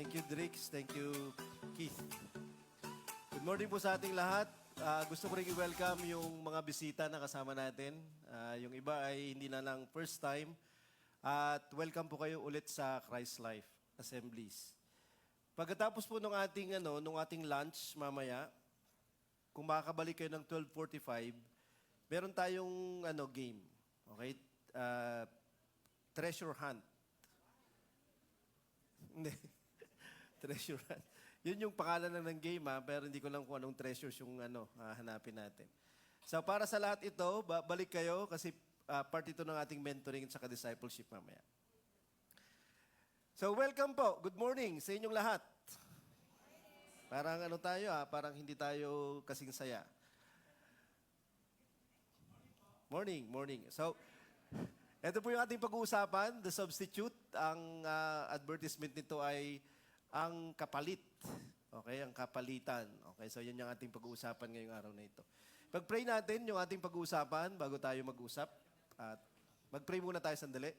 Thank you, Drix. Thank you, Keith. Good morning po sa ating lahat. Gusto ko rin i-welcome yung mga bisita na kasama natin. Yung iba ay hindi na lang first time. At welcome po kayo ulit sa Christ Life Assemblies. Pagkatapos po nung ating lunch mamaya, kung makakabalik kayo ng 12:45, meron tayong game. Okay? Treasure hunt. Hindi. Treasure hunt. Yun yung pangalan ng game, pero hindi ko lang kung anong treasures yung hanapin natin. So para sa lahat ito, balik kayo kasi part ito ng ating mentoring at saka discipleship mamaya. So welcome po. Good morning sa inyong lahat. Parang parang hindi tayo kasing saya. Morning. So, ito po yung ating pag-uusapan, the substitute. Ang advertisement nito ay ang kapalit. Okay, ang kapalitan. Okay, so yun yung ating pag-uusapan ngayong araw na ito. Pag-pray natin yung ating pag-uusapan bago tayo mag-usap. At mag-pray muna tayo sandali.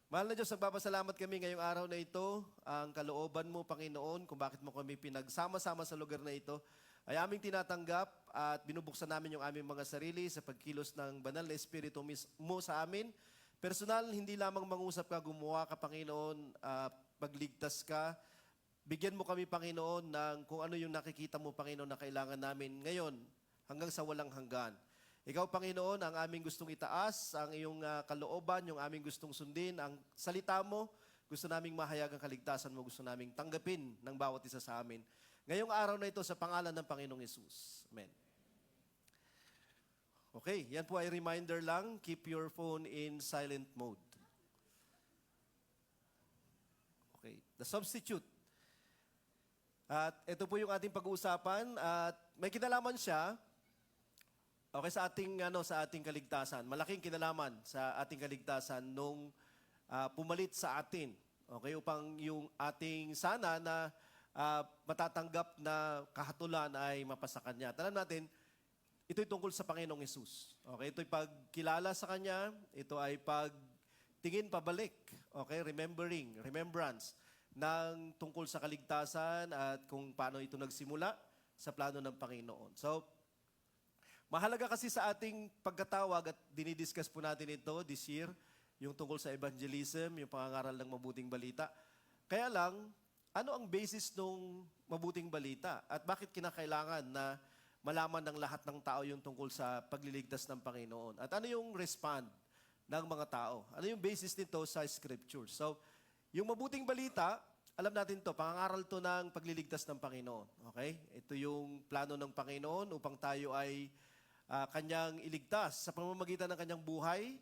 Mahal na Diyos, nagpapasalamat kami ngayong araw na ito. Ang kalooban mo, Panginoon, kung bakit mo kami pinagsama-sama sa lugar na ito, ay aming tinatanggap at binubuksan namin yung aming mga sarili sa pagkilos ng banal na Espiritu mo sa amin. Personal, hindi lamang mangusap ka, gumawa ka, Panginoon, pagligtas ka. Bigyan mo kami, Panginoon, ng kung ano yung nakikita mo, Panginoon, na kailangan namin ngayon hanggang sa walang hanggan. Ikaw, Panginoon, ang aming gustong itaas, ang iyong kalooban, yung aming gustong sundin, ang salita mo, gusto naming mahayag ang kaligtasan mo, gusto naming tanggapin ng bawat isa sa amin. Ngayong araw na ito sa pangalan ng Panginoong Hesus. Amen. Okay, yan po ay reminder lang. Keep your phone in silent mode. Okay, the substitute. At ito po yung ating pag-uusapan at may kinalaman siya sa ating kaligtasan. Malaking kinalaman sa ating kaligtasan nung pumalit sa atin. Okay, upang yung ating sana na matatanggap na kahatulan ay mapasa Kanya. Tandaan natin, ito'y tungkol sa Panginoong Hesus. Okay, ito'y pagkilala sa Kanya, ito ay pagtingin pabalik. Okay, remembrance ng tungkol sa kaligtasan at kung paano ito nagsimula sa plano ng Panginoon. So, mahalaga kasi sa ating pagkatawag at dinidiscuss po natin ito this year, yung tungkol sa evangelism, yung pangangaral ng mabuting balita. Kaya lang, ano ang basis ng mabuting balita? At bakit kinakailangan na malaman ng lahat ng tao yung tungkol sa pagliligtas ng Panginoon? At ano yung respond ng mga tao? Ano yung basis nito sa Scripture? So, yung mabuting balita, alam natin to, pangangaral to ng pagliligtas ng Panginoon. Okay? Ito yung plano ng Panginoon upang tayo ay Kanyang iligtas sa pamamagitan ng Kanyang buhay,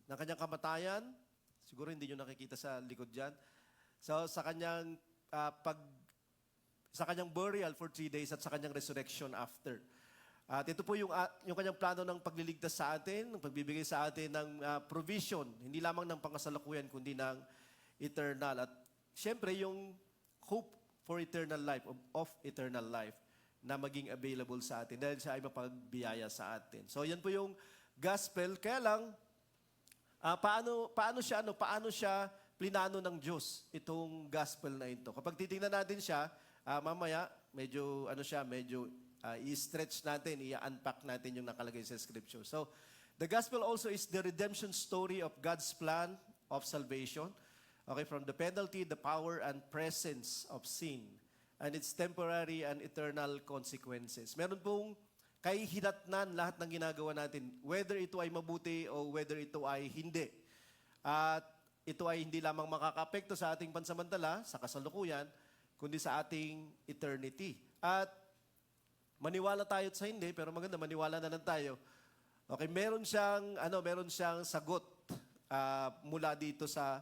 ng Kanyang kamatayan. Siguro hindi nyo nakikita sa likod dyan. So, sa Kanyang burial for 3 days at sa Kanyang resurrection after. At ito po yung Kanyang plano ng pagliligtas sa atin, ng pagbibigay sa atin ng provision, hindi lamang ng pangasalukuyan, kundi ng eternal. At syempre, yung hope for eternal life, of eternal life, na maging available sa atin dahil siya ay mapagbiyaya sa atin. So yan po yung gospel. Kaya lang, paano siya plinano ng Diyos itong gospel na ito? Kapag titingnan natin siya, mamaya medyo i-stretch natin, i-unpack natin yung nakalagay sa scripture. So the gospel also is the redemption story of God's plan of salvation. Okay, from the penalty, the power, and presence of sin, and its temporary and eternal consequences. Meron pong kahihinatnan lahat ng ginagawa natin, whether ito ay mabuti o whether ito ay hindi. At ito ay hindi lamang makakaapekto sa ating pansamantala, sa kasalukuyan, kundi sa ating eternity. At maniwala tayo sa hindi, pero maganda maniwala na lang tayo. Okay, meron siyang sagot mula dito sa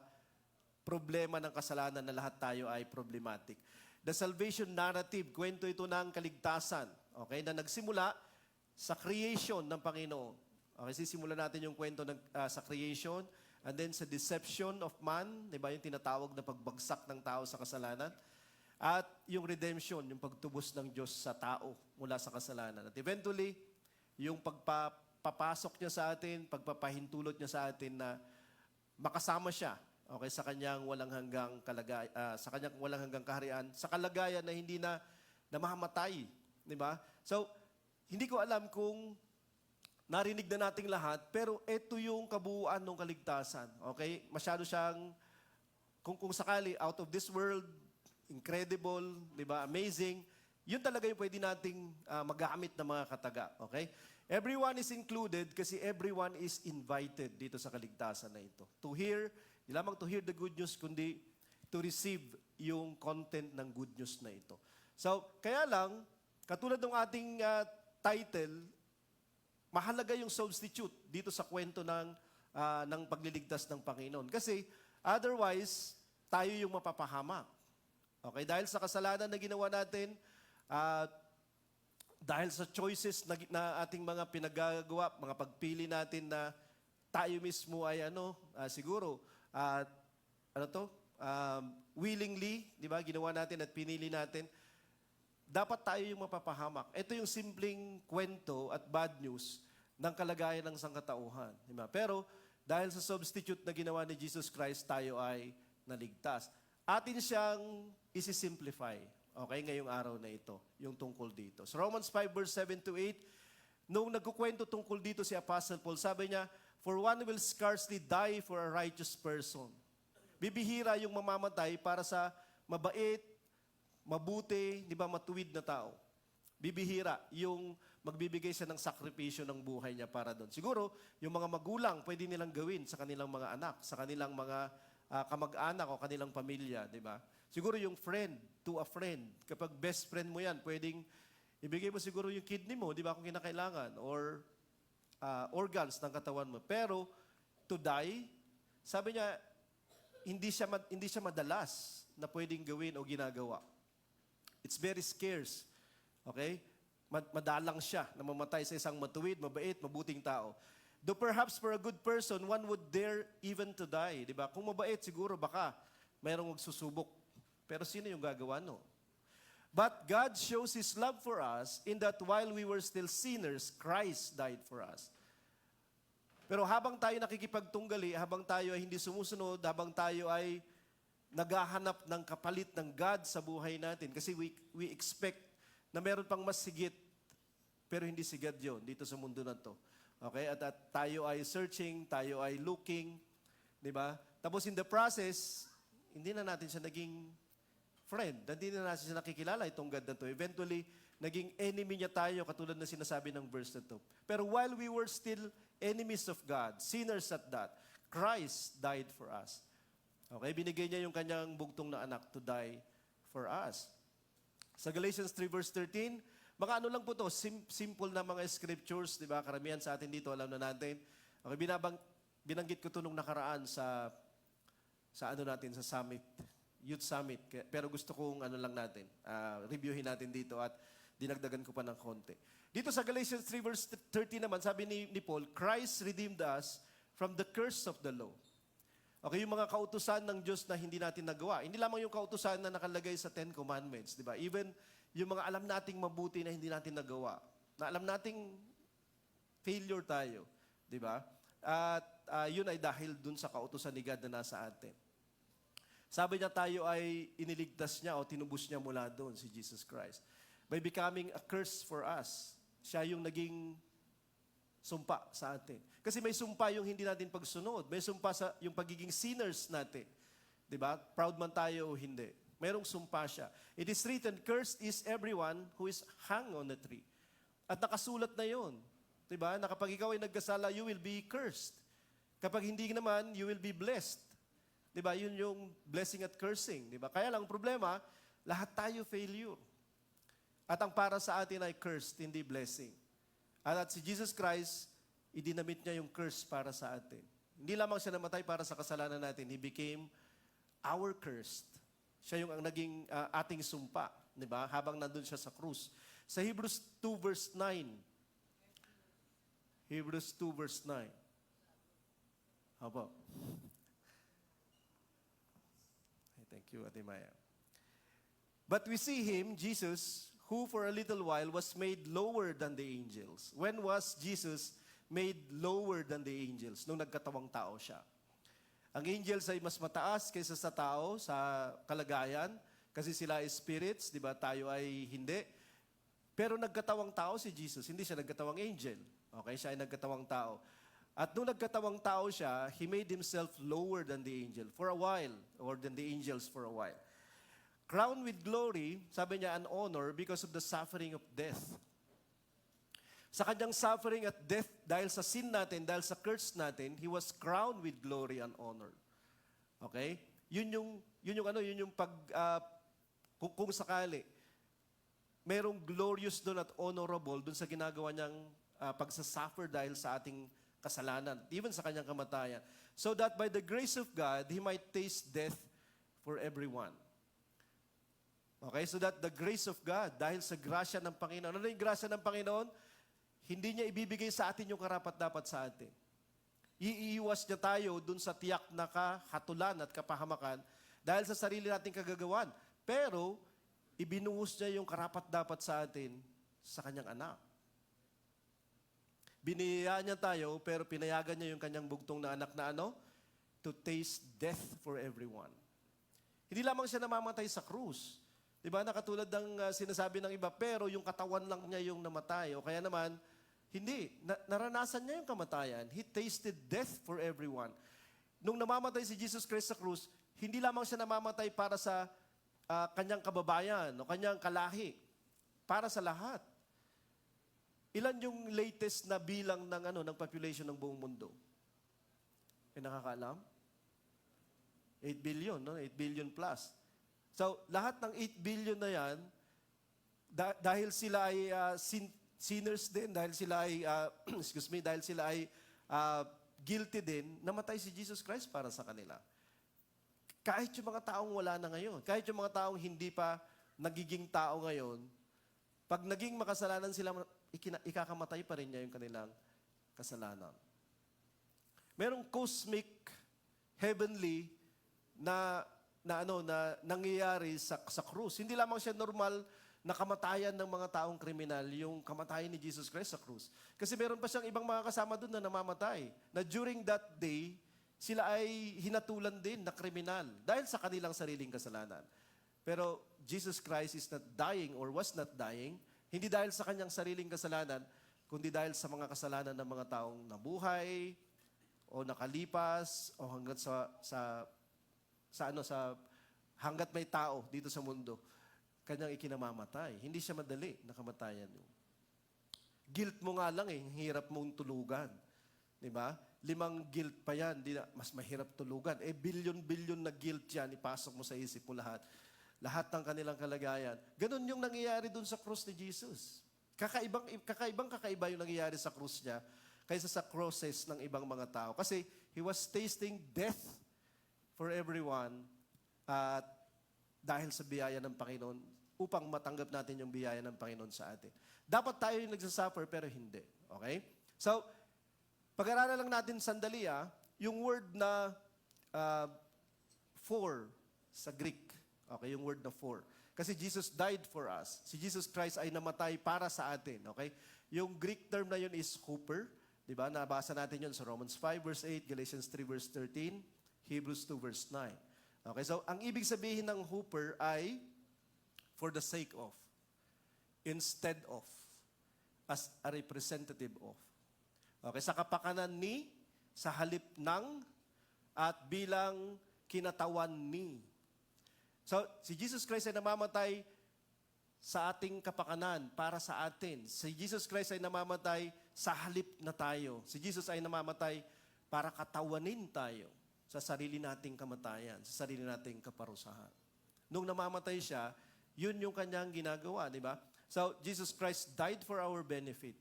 problema ng kasalanan na lahat tayo ay problematic. The salvation narrative, kwento ito ng kaligtasan, okay, na nagsimula sa creation ng Panginoon. Okay, sisimulan natin yung kwento sa creation and then sa deception of man, di ba, yung tinatawag na pagbagsak ng tao sa kasalanan, at yung redemption, yung pagtubos ng Diyos sa tao mula sa kasalanan. At eventually, yung pagpapasok niya sa atin, pagpapahintulot niya sa atin na makasama siya Okay, sa kanyang walang hanggang sa kanyang walang hanggang kaharian, sa kalagayan na hindi na namamatay, di ba? So, hindi ko alam kung narinig na nating lahat, pero ito yung kabuuan ng kaligtasan. Okay? Masyado siyang, kung sakali, out of this world, incredible, di ba? Amazing. Yun talaga yung pwede nating magamit ng mga kataga. Okay? Everyone is included kasi everyone is invited dito sa kaligtasan na ito. To hear, di lamang to hear the good news, kundi to receive yung content ng good news na ito. So, kaya lang, katulad ng ating title, mahalaga yung substitute dito sa kwento ng pagliligtas ng Panginoon. Kasi, otherwise, tayo yung mapapahamak. Okay? Dahil sa kasalanan na ginawa natin, dahil sa choices na ating mga pinagagawa, mga pagpili natin na tayo mismo ay siguro, willingly, di ba, ginawa natin at pinili natin, dapat tayo yung mapapahamak. Ito yung simpleng kwento at bad news ng kalagayan ng sangkatauhan. Di ba? Pero dahil sa substitute na ginawa ni Jesus Christ, tayo ay naligtas. Atin siyang isi-simplify. Okay, ngayong araw na ito, yung tungkol dito. So Romans 5 verse 7 to 8, nung nagkukwento tungkol dito si Apostle Paul, sabi niya, "For one will scarcely die for a righteous person." Bibihira yung mamamatay para sa mabait, mabuti, di ba, matuwid na tao. Bibihira yung magbibigay siya ng sakripisyo ng buhay niya para doon. Siguro, yung mga magulang, pwede nilang gawin sa kanilang mga anak, sa kanilang mga kamag-anak o kanilang pamilya, di ba? Siguro yung friend to a friend, kapag best friend mo yan, pwedeng ibigay mo siguro yung kidney mo, di ba, kung kinakailangan, or organs ng katawan mo. Pero, to die, sabi niya, hindi siya madalas na pwedeng gawin o ginagawa. It's very scarce. Okay? Madalang siya na mamatay sa isang matuwid, mabait, mabuting tao. Though perhaps for a good person, one would dare even to die. Di ba? Kung mabait, siguro baka mayroong magsusubok. Pero sino yung gagawa, no? But God shows His love for us in that while we were still sinners, Christ died for us. Pero habang tayo nakikipagtunggali, habang tayo ay hindi sumusunod, habang tayo ay naghahanap ng kapalit ng God sa buhay natin, kasi we expect na meron pang mas sigit, pero hindi sigad yun dito sa mundo na to. Okay? At tayo ay searching, tayo ay looking, di ba? Tapos in the process, hindi na natin siya naging friend. Hindi na natin siya nakikilala itong God na to. Eventually, naging enemy niya tayo, katulad na sinasabi ng verse na to. Pero while we were still enemies of God, sinners at that, Christ died for us. Okay? Binigay niya yung kanyang bugtong na anak to die for us. Sa Galatians 3 verse 13, mga ano lang po to, simple na mga scriptures, di ba? Karamihan sa atin dito, alam na natin. Okay, binanggit ko to nung nakaraan sa summit, youth summit. Pero gusto kong reviewin natin dito at dinagdagan ko pa ng konti. Dito sa Galatians 3 verse 30 naman, sabi ni Paul, Christ redeemed us from the curse of the law. Okay, yung mga kautusan ng Diyos na hindi natin nagawa. Hindi lamang yung kautusan na nakalagay sa Ten Commandments, di ba? Even yung mga alam nating mabuti na hindi natin nagawa. Na alam nating failure tayo, di ba? At yun ay dahil dun sa kautusan ni God na nasa atin. Sabi niya tayo ay iniligtas niya o tinubos niya mula doon, si Jesus Christ. By becoming a curse for us. Siya yung naging sumpa sa atin. Kasi may sumpa yung hindi natin pagsunod. May sumpa sa yung pagiging sinners natin. Diba? Proud man tayo o hindi. Mayroong sumpa siya. It is written, cursed is everyone who is hung on the tree. At nakasulat na yun. Diba? Na kapag ikaw ay nagkasala, you will be cursed. Kapag hindi naman, you will be blessed. Diba? Yun yung blessing at cursing. Diba? Kaya lang, problema, lahat tayo failure. At ang para sa atin ay cursed, hindi blessing. At si Jesus Christ, idinamit niya yung curse para sa atin. Hindi lamang siya namatay para sa kasalanan natin. He became our cursed. Siya yung ang naging ating sumpa. Diba? Habang nandun siya sa krus. Sa Hebrews 2 verse 9. Hebrews 2 verse 9. Haba. Thank you, Ate Maya. But we see Him, Jesus, who for a little while was made lower than the angels. When was Jesus made lower than the angels? Nung nagkatawang tao siya. Ang angels ay mas mataas kaysa sa tao sa kalagayan kasi sila ay spirits, di ba? Tayo ay hindi. Pero nagkatawang tao si Jesus, hindi siya nagkatawang angel. Okay, siya ay nagkatawang tao. At nung nagkatawang tao siya, He made Himself lower than the angel for a while, or than the angels for a while. Crowned with glory, sabi niya, an honor because of the suffering of death. Sa kanyang suffering at death, dahil sa sin natin, dahil sa curse natin, He was crowned with glory and honor. Okay? Yun yung kung sakali, merong glorious doon at honorable doon sa ginagawa niyang pagsasuffer dahil sa ating kasalanan, even sa kanyang kamatayan. So that by the grace of God, He might taste death for everyone. Okay? So that the grace of God, dahil sa grasya ng Panginoon, ano yung grasya ng Panginoon? Hindi niya ibibigay sa atin yung karapat-dapat sa atin. Iiwas niya tayo dun sa tiyak na kahatulan at kapahamakan dahil sa sarili nating kagagawan. Pero, ibinuhos niya yung karapat-dapat sa atin sa kanyang anak. Biniyayaan niya tayo, pero pinayagan niya yung kanyang bugtong na anak na ano? To taste death for everyone. Hindi lamang siya namamatay sa krus. Diba? Nakatulad ng sinasabi ng iba, pero yung katawan lang niya yung namatay. O kaya naman, hindi. Naranasan niya yung kamatayan. He tasted death for everyone. Nung namamatay si Jesus Christ sa krus, hindi lamang siya namamatay para sa kanyang kababayan o kanyang kalahi. Para sa lahat. Ilan yung latest na bilang ng population ng buong mundo? Nakakaalam? 8 billion, no? 8 billion plus. So, lahat ng 8 billion na yan, dahil sila ay sinners din, dahil sila ay, dahil sila ay guilty din, namatay si Jesus Christ para sa kanila. Kahit yung mga taong wala na ngayon, kahit yung mga taong hindi pa nagiging tao ngayon, pag naging makasalanan sila, ikakamatay pa rin niya yung kanilang kasalanan. Merong cosmic, heavenly, na nangyayari sa krus. Hindi lamang siya normal na kamatayan ng mga taong kriminal, yung kamatayan ni Jesus Christ sa krus. Kasi meron pa siyang ibang mga kasama doon na namamatay. Na during that day, sila ay hinatulan din na kriminal dahil sa kanilang sariling kasalanan. Pero Jesus Christ is not dying or was not dying, hindi dahil sa kanyang sariling kasalanan, kundi dahil sa mga kasalanan ng mga taong nabuhay o nakalipas o hanggang hanggat may tao dito sa mundo, kanyang ikinamamatay. Hindi siya madali na kamatayan yun. Guilt mo nga lang hirap mong tulugan. Diba? 5 guilt pa yan, mas mahirap tulugan. Billion-billion na guilt yan, ipasok mo sa isip mo lahat. Lahat ng kanilang kalagayan. Ganon yung nangyayari dun sa krus ni Jesus. Kakaiba yung nangyayari sa krus niya kaysa sa crosses ng ibang mga tao. Kasi He was tasting death for everyone at dahil sa biyaya ng Panginoon upang matanggap natin yung biyaya ng Panginoon sa atin. Dapat tayo yung nagsasuffer pero hindi. Okay? So, pag-aralan lang natin sandali yung word na for sa Greek. Okay, yung word na for. Kasi Jesus died for us. Si Jesus Christ ay namatay para sa atin. Okay? Yung Greek term na yun is hooper. Diba? Nabasa natin yun sa Romans 5 verse 8, Galatians 3 verse 13, Hebrews 2 verse 9. Okay, so ang ibig sabihin ng hooper ay for the sake of, instead of, as a representative of. Okay, sa kapakanan ni, sa halip ng, at bilang kinatawan ni. So, si Jesus Christ ay namamatay sa ating kapakanan, para sa atin. Si Jesus Christ ay namamatay sa halip na tayo. Si Jesus ay namamatay para katawanin tayo sa sarili nating kamatayan, sa sarili nating kaparusahan. Nung namamatay siya, yun yung kanyang ginagawa, di ba? So, Jesus Christ died for our benefit.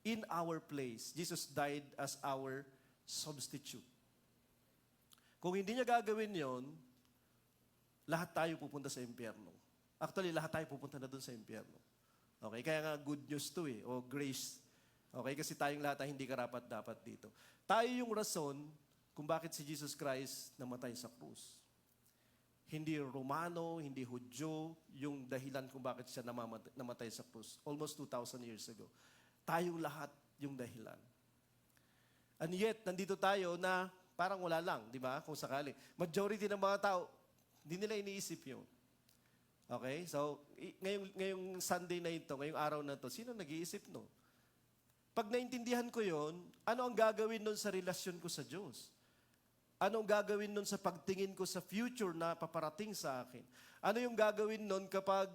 In our place, Jesus died as our substitute. Kung hindi niya gagawin yon, lahat tayo pupunta sa impyerno. Actually, lahat tayo pupunta na doon sa impyerno. Okay? Kaya nga good news to o grace. Okay? Kasi tayong lahat ay hindi karapat-dapat dito. Tayo yung rason kung bakit si Jesus Christ namatay sa krus. Hindi Romano, hindi Hudyo, yung dahilan kung bakit siya namatay sa krus. Almost 2,000 years ago. Tayong lahat yung dahilan. And yet, nandito tayo na parang wala lang, di ba? Kung sakali. Majority ng mga tao, hindi nila iniisip yun. Okay? So, ngayong Sunday na ito, ngayong araw na to, sino nag-iisip no? Pag naintindihan ko yon, ano ang gagawin nun sa relasyon ko sa Diyos? Ano ang gagawin nun sa pagtingin ko sa future na paparating sa akin? Ano yung gagawin nun kapag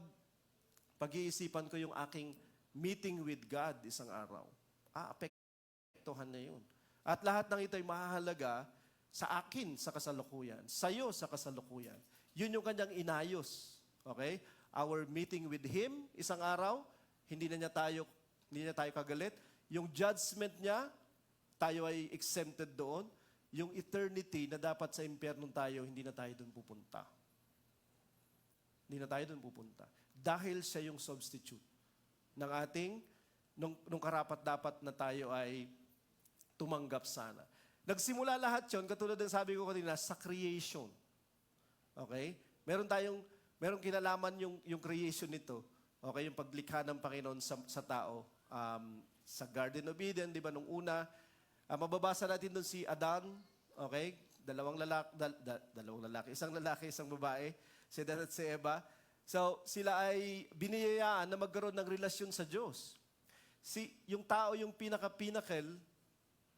pag-iisipan ko yung aking meeting with God isang araw? Apektuhan na yun. At lahat ng ito ay mahalaga sa akin sa kasalukuyan, sa iyo sa kasalukuyan. Yun yung kanyang inayos. Okay? Our meeting with Him isang araw, hindi na tayo kagalit. Yung judgment niya, tayo ay exempted doon. Yung eternity na dapat sa impyerno tayo, hindi na tayo doon pupunta. Hindi na tayo doon pupunta. Dahil siya yung substitute ng ating, nung karapat-dapat na tayo ay tumanggap sana. Nagsimula lahat yon, katulad ng sabi ko kanina, sa creation. Okay? Merong kinalaman yung creation nito. Okay? Yung paglikha ng Panginoon sa tao. Sa Garden of Eden, di ba, nung una, mababasa natin doon si Adan, okay? Dalawang lalaki, isang babae, si Adan at si Eva. So, sila ay biniyayaan na magkaroon ng relasyon sa Diyos. Yung tao yung pinaka-pinnacle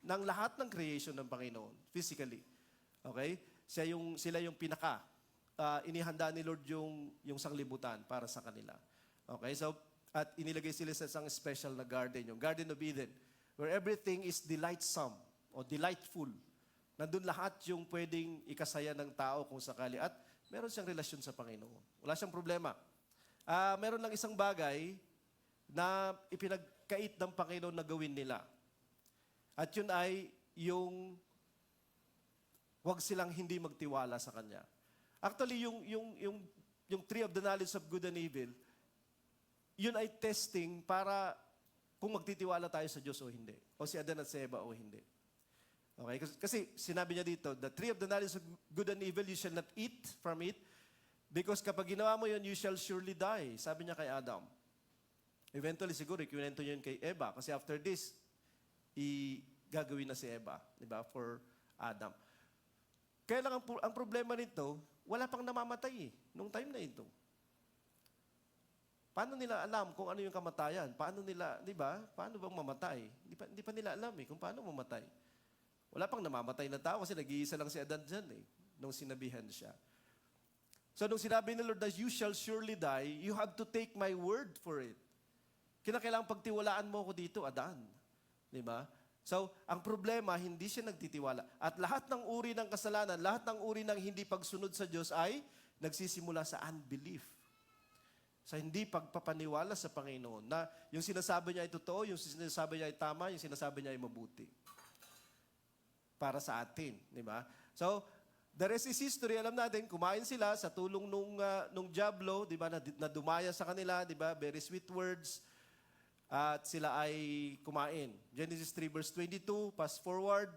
ng lahat ng creation ng Panginoon, physically. Okay? Sila yung pinaka. Inihanda ni Lord yung sanglibutan para sa kanila. Okay? So, at inilagay sila sa isang special na garden, yung Garden of Eden, where everything is delightsome o delightful. Nandun lahat yung pwedeng ikasaya ng tao kung sakali. At meron siyang relasyon sa Panginoon. Wala siyang problema. Meron lang isang bagay na ipinagkait ng Panginoon na gawin nila. At yun ay yung wag silang hindi magtiwala sa Kanya. Actually, yung tree of the knowledge of good and evil, yun ay testing para kung magtitiwala tayo sa Diyos o hindi. O si Adan at si Eva o hindi. Okay? Kasi sinabi niya dito, the tree of the knowledge of good and evil, you shall not eat from it, because kapag ginawa mo yun, you shall surely die. Sabi niya kay Adam. Eventually, siguro, ikwento niya yun kay Eva. Kasi after this, gagawin na si Eva, di ba, for Adam. Kaya lang ang problema nito, wala pang namamatay nung time na ito. Paano nila alam kung ano yung kamatayan? Paano nila, di ba? Paano bang mamatay? Hindi pa nila alam kung paano mamatay. Wala pang namamatay na tao kasi nag-iisa lang si Adan dyan nung sinabihan siya. So nung sinabi ni Lord that you shall surely die, you have to take my word for it. Kinakailangan pagtiwalaan mo ako dito, Adan. Di ba? So, ang problema, hindi siya nagtitiwala. At lahat ng uri ng kasalanan, lahat ng uri ng hindi pagsunod sa Diyos ay nagsisimula sa unbelief. Sa hindi pagpapaniwala sa Panginoon na yung sinasabi niya ay totoo, yung sinasabi niya ay tama, yung sinasabi niya ay mabuti. Para sa atin, di ba? So, the rest is history. Alam natin, kumain sila sa tulong nung Diablo, di ba, na dumaya sa kanila, di ba, very sweet words, at sila ay kumain. Genesis 3 verse 22, fast forward,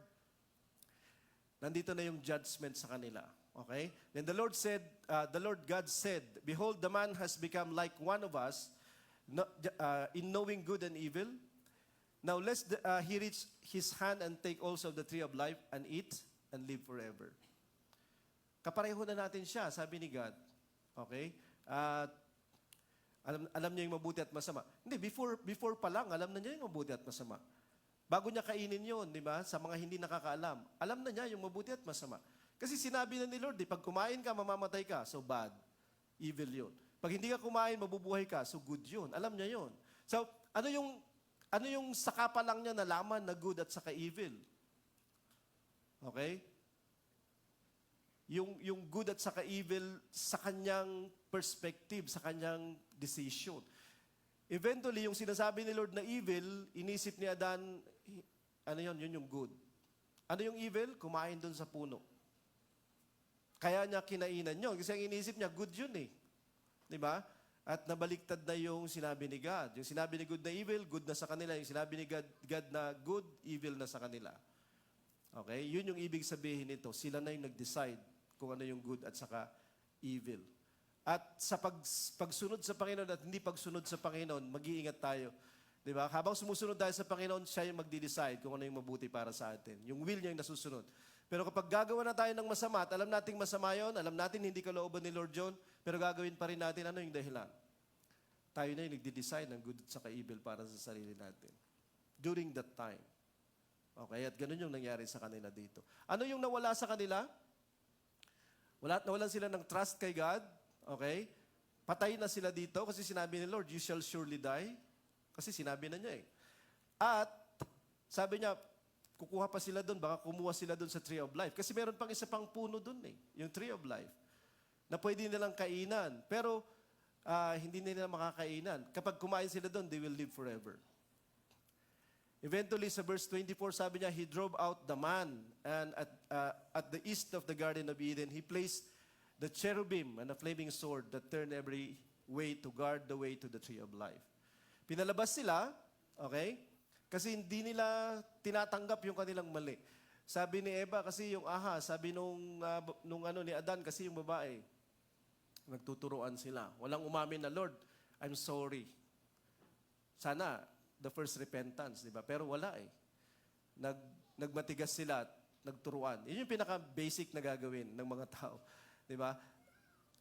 nandito na yung judgment sa kanila. Okay? Then the Lord God said, behold, the man has become like one of us in knowing good and evil. Now lest he reach his hand and take also of the tree of life and eat and live forever. Kapareho na natin siya, sabi ni God. Okay? Alam niya yung mabuti at masama. Hindi, before pa lang, alam na niya yung mabuti at masama. Bago niya kainin yun, di ba? Sa mga hindi nakakaalam. Alam na niya yung mabuti at masama. Kasi sinabi na ni Lord, pag kumain ka, mamamatay ka. So bad. Evil yun. Pag hindi ka kumain, mabubuhay ka. So good yun. Alam niya yun. So, ano yung saka pa lang niya nalaman na good at saka evil? Okay? Yung good at saka evil sa kanyang perspective, sa kanyang decision. Eventually, yung sinasabi ni Lord na evil, inisip ni Adan, ano yun? Yun yung good. Ano yung evil? Kumain dun sa puno. Kaya niya kinainan yun. Kasi ang inisip niya, good yun eh. Di ba? At nabaliktad na yung sinabi ni God. Yung sinabi ni God na evil, good na sa kanila. Yung sinabi ni God na good, evil na sa kanila. Okay? Yun yung ibig sabihin nito. Sila na yung nag-decide kung ano yung good at saka evil. At sa pagsunod sa Panginoon at hindi pagsunod sa Panginoon, mag-iingat tayo. Di ba? Habang sumusunod tayo sa Panginoon, siya yung magdi-decide kung ano yung mabuti para sa atin. Yung will niya yung nasusunod. Pero kapag gagawa na tayo ng masama at alam nating masama yon, alam natin hindi kalooban ni Lord John, pero gagawin pa rin natin, ano yung dahilan? Tayo na yung nagde-design ng good at saka evil para sa sarili natin. During that time. Okay, at ganun yung nangyari sa kanila dito. Ano yung nawala sa kanila? Nawalan sila ng trust kay God. Okay? Patay na sila dito kasi sinabi ni Lord, you shall surely die. Kasi sinabi na niya eh. At sabi niya, kukuha pa sila doon, baka kumuha sila doon sa Tree of Life. Kasi meron pang isa pang puno doon eh, yung Tree of Life, na pwede nilang kainan. Pero hindi nila makakainan. Kapag kumain sila doon, they will live forever. Eventually, sa verse 24, sabi niya, he drove out the man, and at the east of the Garden of Eden, he placed the cherubim and a flaming sword that turned every way to guard the way to the Tree of Life. Pinalabas sila, okay? Kasi hindi nila tinatanggap yung kanilang mali. Sabi ni Eva, kasi yung sabi nung ni Adan, kasi yung babae, nagtuturuan sila. Walang umamin na, Lord, I'm sorry. Sana, the first repentance, di ba? Pero wala eh. Nagmatigas sila at nagturuan. Yun yung pinaka-basic na gagawin ng mga tao. Di ba?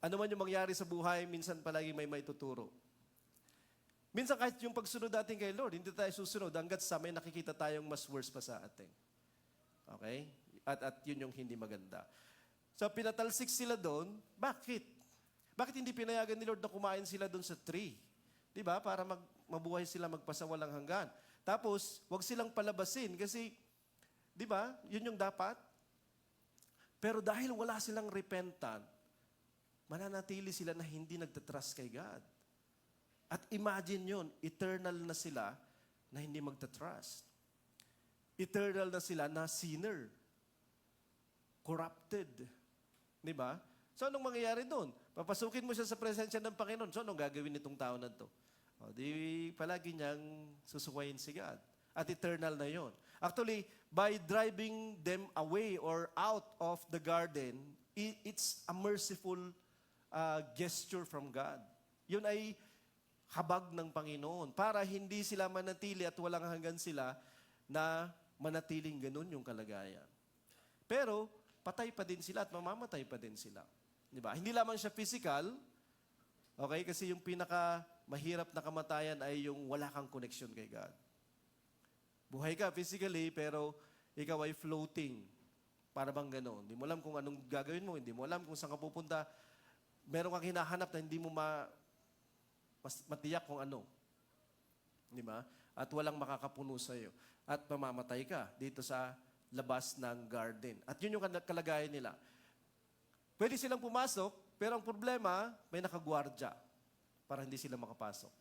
Ano man yung mangyari sa buhay, minsan palagi may maituturo. Minsan kahit yung pagsunod natin kay Lord, hindi tayo susunod hanggat sa may nakikita tayong mas worse pa sa atin. Okay? At yun yung hindi maganda. So pinatalsik sila doon, bakit? Bakit hindi pinayagan ni Lord na kumain sila doon sa tree? Di ba? Para mabuhay sila magpasawalang hanggan. Tapos, wag silang palabasin kasi, di ba? Yun yung dapat. Pero dahil wala silang repentant, mananatili sila na hindi nagtatrust kay God. At imagine yun, eternal na sila na hindi magtatrust. Eternal na sila na sinner. Corrupted. Di ba? So, anong mangyayari doon? Papasukin mo siya sa presensya ng Panginoon. So, anong gagawin nitong tao na to? O, di palagi niyang susuwayin si God. At eternal na yon. Actually, by driving them away or out of the garden, it's a merciful gesture from God. Yun ay habag ng Panginoon para hindi sila manatili at walang hanggan sila na manatiling ganun yung kalagayan. Pero, patay pa din sila at mamamatay pa din sila. Di ba? Hindi lamang siya physical, okay? Kasi yung mahirap na kamatayan ay yung wala kang connection kay God. Buhay ka physically, pero ikaw ay floating. Para bang gano'n? Hindi mo alam kung anong gagawin mo, hindi mo alam kung saan ka pupunta. Meron kang hinahanap na hindi mo matiyak kung ano. Di ba? At walang makakapuno sa iyo. At mamamatay ka dito sa labas ng garden. At yun yung kalagayan nila. Pwede silang pumasok, pero ang problema, may nakagwardya para hindi sila makapasok.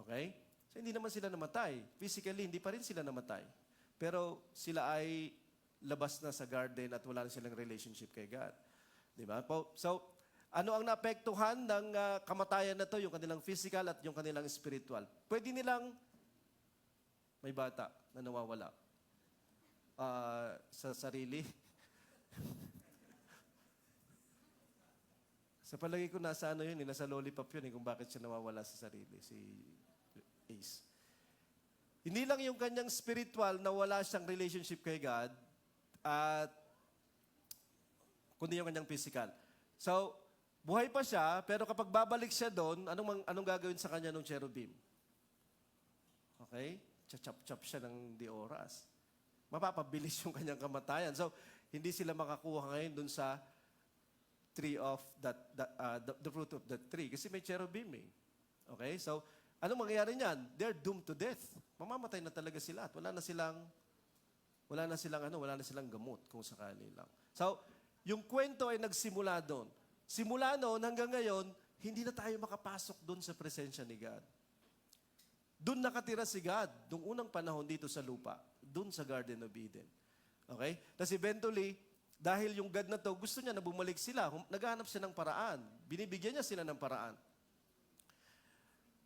Okay? So, hindi naman sila namatay. Physically, hindi pa rin sila namatay. Pero sila ay labas na sa garden at wala na silang relationship kay God. Di ba? So, ano ang naapektuhan ng kamatayan na to? Yung kanilang physical at yung kanilang spiritual. Pwede nilang may bata na nawawala sa sarili. Sa palagi ko nasa yun, nasa lollipop yun kung bakit siya nawawala sa sarili, si Ace. Hindi lang yung kanyang spiritual na wala siyang relationship kay God, at kundi yung kanyang physical. So, buhay pa siya, pero kapag babalik siya doon, anong gagawin sa kanya ng cherubim? Okay? Chachap-chap siya ng di oras. Mapapabilis yung kanyang kamatayan. So, hindi sila makakuha ngayon doon sa tree of the fruit of that tree. Kasi may cherubim eh. Okay? So, anong mangyayari niyan? They're doomed to death. Mamamatay na talaga sila at wala na silang gamot kung sakali lang. So, yung kwento ay nagsimula doon. Simula noon hanggang ngayon, hindi na tayo makapasok doon sa presensya ni God. Doon nakatira si God, noong unang panahon dito sa lupa, doon sa Garden of Eden. Okay? Tapos eventually, dahil yung God na to, gusto niya na bumalik sila. Naghahanap siya ng paraan. Binibigyan niya sila ng paraan.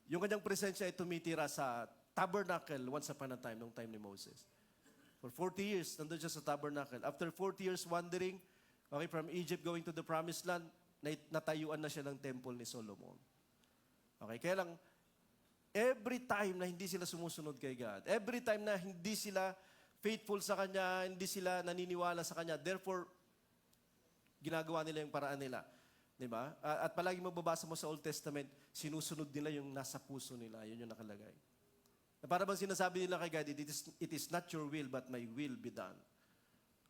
Yung kanyang presensya ay tumitira sa tabernacle once upon a time, nung time ni Moses. For 40 years, nandun siya sa tabernacle. After 40 years wandering, okay, from Egypt going to the promised land, natayuan na siya ng temple ni Solomon. Okay, kaya lang, every time na hindi sila sumusunod kay God, every time na hindi sila faithful sa Kanya, hindi sila naniniwala sa Kanya. Therefore, ginagawa nila yung paraan nila. Diba? At palagi mababasa mo sa Old Testament, sinusunod nila yung nasa puso nila. Yun yung nakalagay. Na para bang sinasabi nila kay God, it is not your will, but my will be done.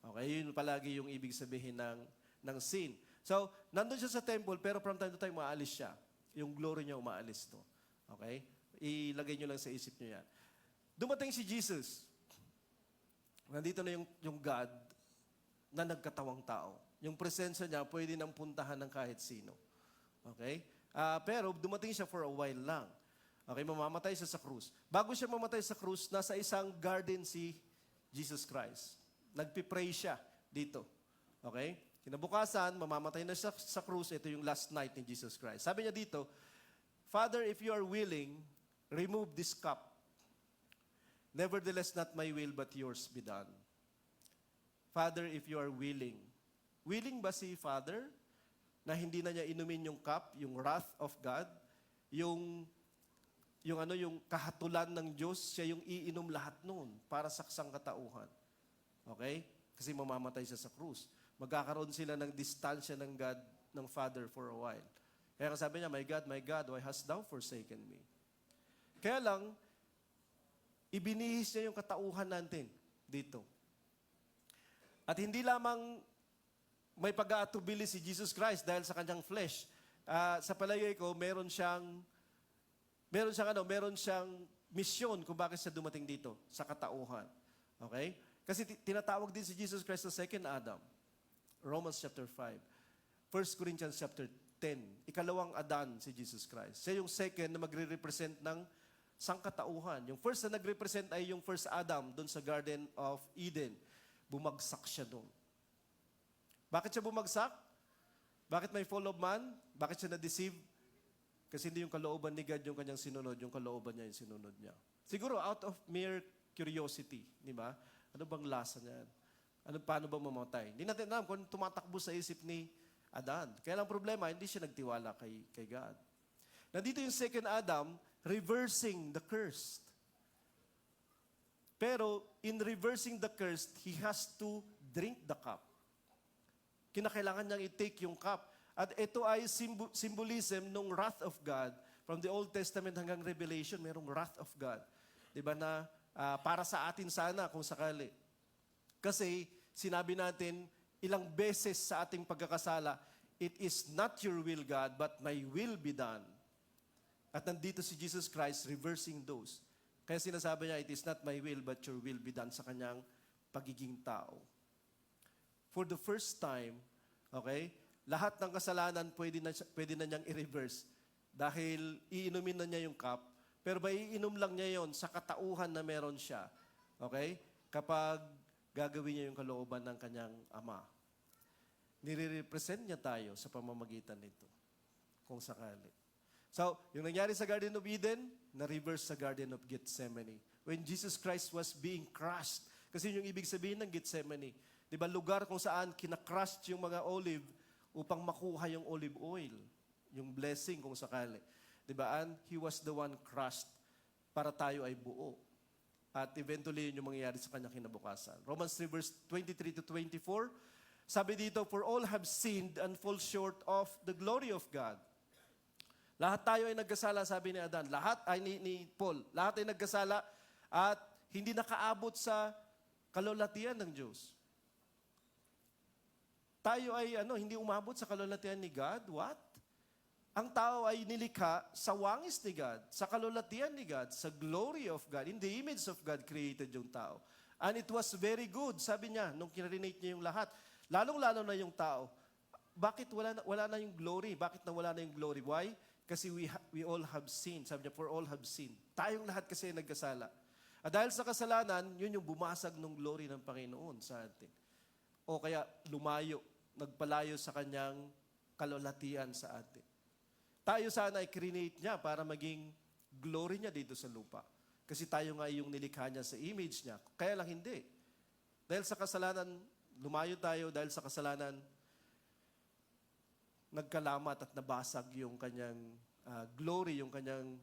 Okay, yun palagi yung ibig sabihin ng sin. So, nandun siya sa temple, pero from time to time, maalis siya. Yung glory niya umaalis to. Okay? Ilagay nyo lang sa isip nyo yan. Dumating si Jesus. Nandito na yung God na nagkatawang tao. Yung presensya niya, pwede nang puntahan ng kahit sino. Okay? Pero dumating siya for a while lang. Okay, mamamatay siya sa krus. Bago siya mamatay sa krus, nasa isang garden si Jesus Christ. Nagpipray siya dito. Okay? Kinabukasan, mamamatay na siya sa krus. Ito yung last night ni Jesus Christ. Sabi niya dito, Father, if you are willing, remove this cup. Nevertheless, not my will, but yours be done. Father, if you are willing. Willing ba si Father na hindi na niya inumin yung cup, yung wrath of God, yung kahatulan ng Diyos, siya yung iinom lahat noon para sa sangkatauhan. Okay? Kasi mamamatay siya sa krus. Magkakaroon sila ng distansya ng God, ng Father for a while. Kaya sabi niya, my God, why hast thou forsaken me? Kaya lang, ibinihis niya yung katauhan natin dito. At hindi lamang may pag-aatubili si Jesus Christ dahil sa kanyang flesh. Sa palagay ko, meron siyang misyon kung bakit siya dumating dito, sa katauhan. Okay? Kasi tinatawag din si Jesus Christ na second Adam. Romans chapter 5. 1 Corinthians chapter 10. Ikalawang Adan si Jesus Christ. Siya yung second na magre-represent ng sangkatauhan. Yung first na nag-represent ay yung first Adam doon sa Garden of Eden. Bumagsak siya doon. Bakit siya bumagsak? Bakit may fall of man? Bakit siya na-deceive? Kasi hindi yung kalooban ni God yung kanyang sinunod, yung kalooban niya yung sinunod niya. Siguro out of mere curiosity, di ba? Ano bang lasa niyan? Paano ba mamatay? Hindi natin alam kung tumatakbo sa isip ni Adan. Kaya lang problema, hindi siya nagtiwala kay God. Nandito yung second Adam, reversing the curse. Pero in reversing the curse, he has to drink the cup. Kinakailangan niyang i-take yung cup. At ito ay symbolism ng wrath of God. From the Old Testament hanggang Revelation, merong wrath of God. Diba na para sa atin sana kung sakali. Kasi sinabi natin ilang beses sa ating pagkakasala, it is not your will, God, but my will be done. At nandito si Jesus Christ reversing those. Kaya sinasabi niya, it is not my will, but your will be done sa kanyang pagiging tao. For the first time, okay, lahat ng kasalanan pwede na niyang i-reverse dahil iinumin na niya yung cup, pero iinom lang niya yon sa katauhan na meron siya. Okay? Kapag gagawin niya yung kalooban ng kanyang ama. Nire-represent niya tayo sa pamamagitan nito, kung sakali. So, yung nangyari sa Garden of Eden, na-reverse sa Garden of Gethsemane. When Jesus Christ was being crushed, kasi yung ibig sabihin ng Gethsemane, di ba, lugar kung saan kinakrush yung mga olive upang makuha yung olive oil, yung blessing kung sakali. Di ba? And he was the one crushed para tayo ay buo. At eventually, yun yung mangyayari sa kanyang kinabukasan. Romans 3 verse 23 to 24, sabi dito, for all have sinned and fall short of the glory of God. Lahat tayo ay nagkasala, sabi ni Adan. Lahat ay ni Paul. Lahat ay nagkasala at hindi nakaabot sa kalulatian ng Diyos. Tayo ay hindi umabot sa kalulatian ni God. What? Ang tao ay nilikha sa wangis ni God, sa kalulatian ni God, sa glory of God. In the image of God created yung tao. And it was very good, sabi niya, nung kinarinate niya yung lahat. Lalong-lalo na yung tao. Bakit wala na yung glory? Bakit nawala na yung glory? Why? Kasi we all have sinned. Sabi niya, for all have sinned. Tayong lahat kasi nagkasala. At dahil sa kasalanan, yun yung bumasag ng glory ng Panginoon sa atin. O kaya lumayo, nagpalayo sa kanyang kalulatian sa atin. Tayo sana ay create niya para maging glory niya dito sa lupa. Kasi tayo nga yung nilikha niya sa image niya. Kaya lang hindi. Dahil sa kasalanan, lumayo tayo. Dahil sa kasalanan, nagkalamat at nabasag yung kanyang glory, yung kanyang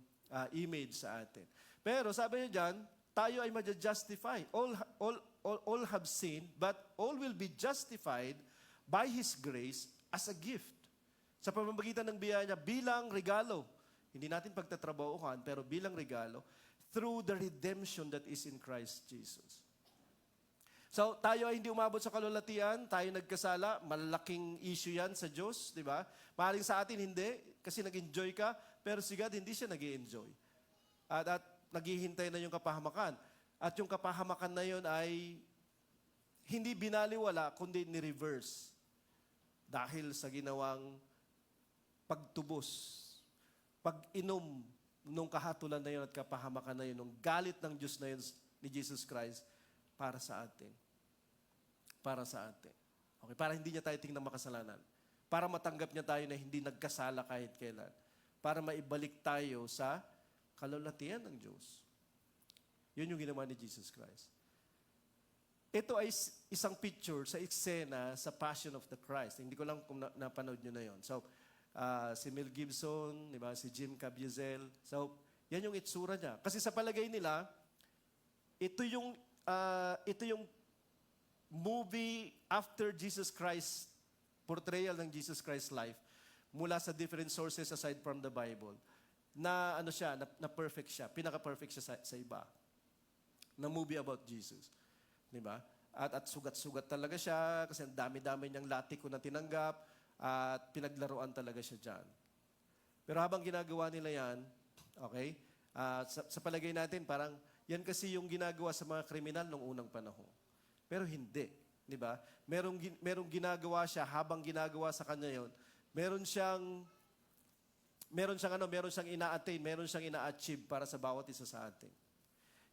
image sa atin. Pero sabi niya dyan, tayo ay ma-justify. All have sinned, but all will be justified by His grace as a gift. Sa pamamagitan ng biyaya niya, bilang regalo. Hindi natin pagtatrabahuhan, pero bilang regalo, through the redemption that is in Christ Jesus. So, tayo ay hindi umabot sa kalulatian, tayo nagkasala, malaking issue yan sa Diyos, di ba? Maaaring sa atin hindi, kasi nag-enjoy ka, pero si God hindi siya nag-enjoy. At naghihintay na yung kapahamakan. At yung kapahamakan na yun ay hindi binaliwala, kundi ni-reverse. Dahil sa ginawang pagtubos, pag-inom nung kahatulan na yun at kapahamakan na yun, nung galit ng Diyos na yun ni Jesus Christ para sa atin. Para sa atin. Okay, para hindi niya tayo tingnan makasalanan. Para matanggap niya tayo na hindi nagkasala kahit kailan. Para maibalik tayo sa kalulatian ng Diyos. Yun yung ginawa ni Jesus Christ. Ito ay isang picture sa eksena sa Passion of the Christ. Hindi ko lang kung napanood nyo na yon. So, si Mel Gibson, di ba? Si Jim Caviezel. So, yan yung itsura niya. Kasi sa palagay nila, ito yung movie after Jesus Christ, portrayal ng Jesus Christ's life, mula sa different sources aside from the Bible, na ano siya, na perfect siya, pinaka-perfect siya sa iba. Na movie about Jesus. Di ba? At sugat-sugat talaga siya, kasi ang dami-dami niyang latiko na tinanggap, at pinaglaruan talaga siya dyan. Pero habang ginagawa nila yan, okay, sa palagay natin, parang, yan kasi yung ginagawa sa mga kriminal nung unang panahon. Pero hindi. Di ba? Merong ginagawa siya, habang ginagawa sa kanya yon, meron siyang ina-attain, meron siyang ina-achieve para sa bawat isa sa atin.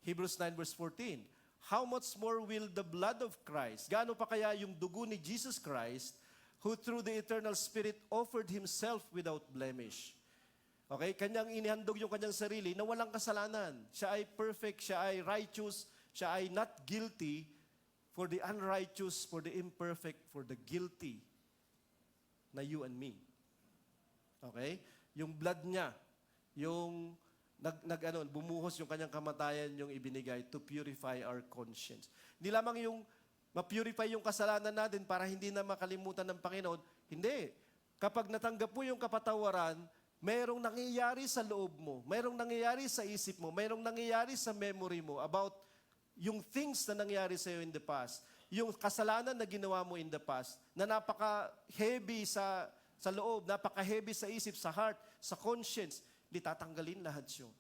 Hebrews 9 verse 14, how much more will the blood of Christ, gaano pa kaya yung dugo ni Jesus Christ, who through the eternal Spirit offered Himself without blemish. Okay? Kanyang inihandog yung kanyang sarili na walang kasalanan. Siya ay perfect, siya ay righteous, siya ay not guilty for the unrighteous, for the imperfect, for the guilty na you and me. Okay? Yung blood niya, yung bumuhos yung kanyang kamatayan yung ibinigay to purify our conscience. Hindi lamang yung ma-purify yung kasalanan natin para hindi na makalimutan ng Panginoon. Hindi. Kapag natanggap mo yung kapatawaran, mayroong nangyayari sa loob mo, mayroong nangyayari sa isip mo, mayroong nangyayari sa memory mo about yung things na nangyari sa iyo in the past. Yung kasalanan na ginawa mo in the past, na napaka-heavy sa loob, napaka-heavy sa isip, sa heart, sa conscience, hindi tatanggalin lahat yun.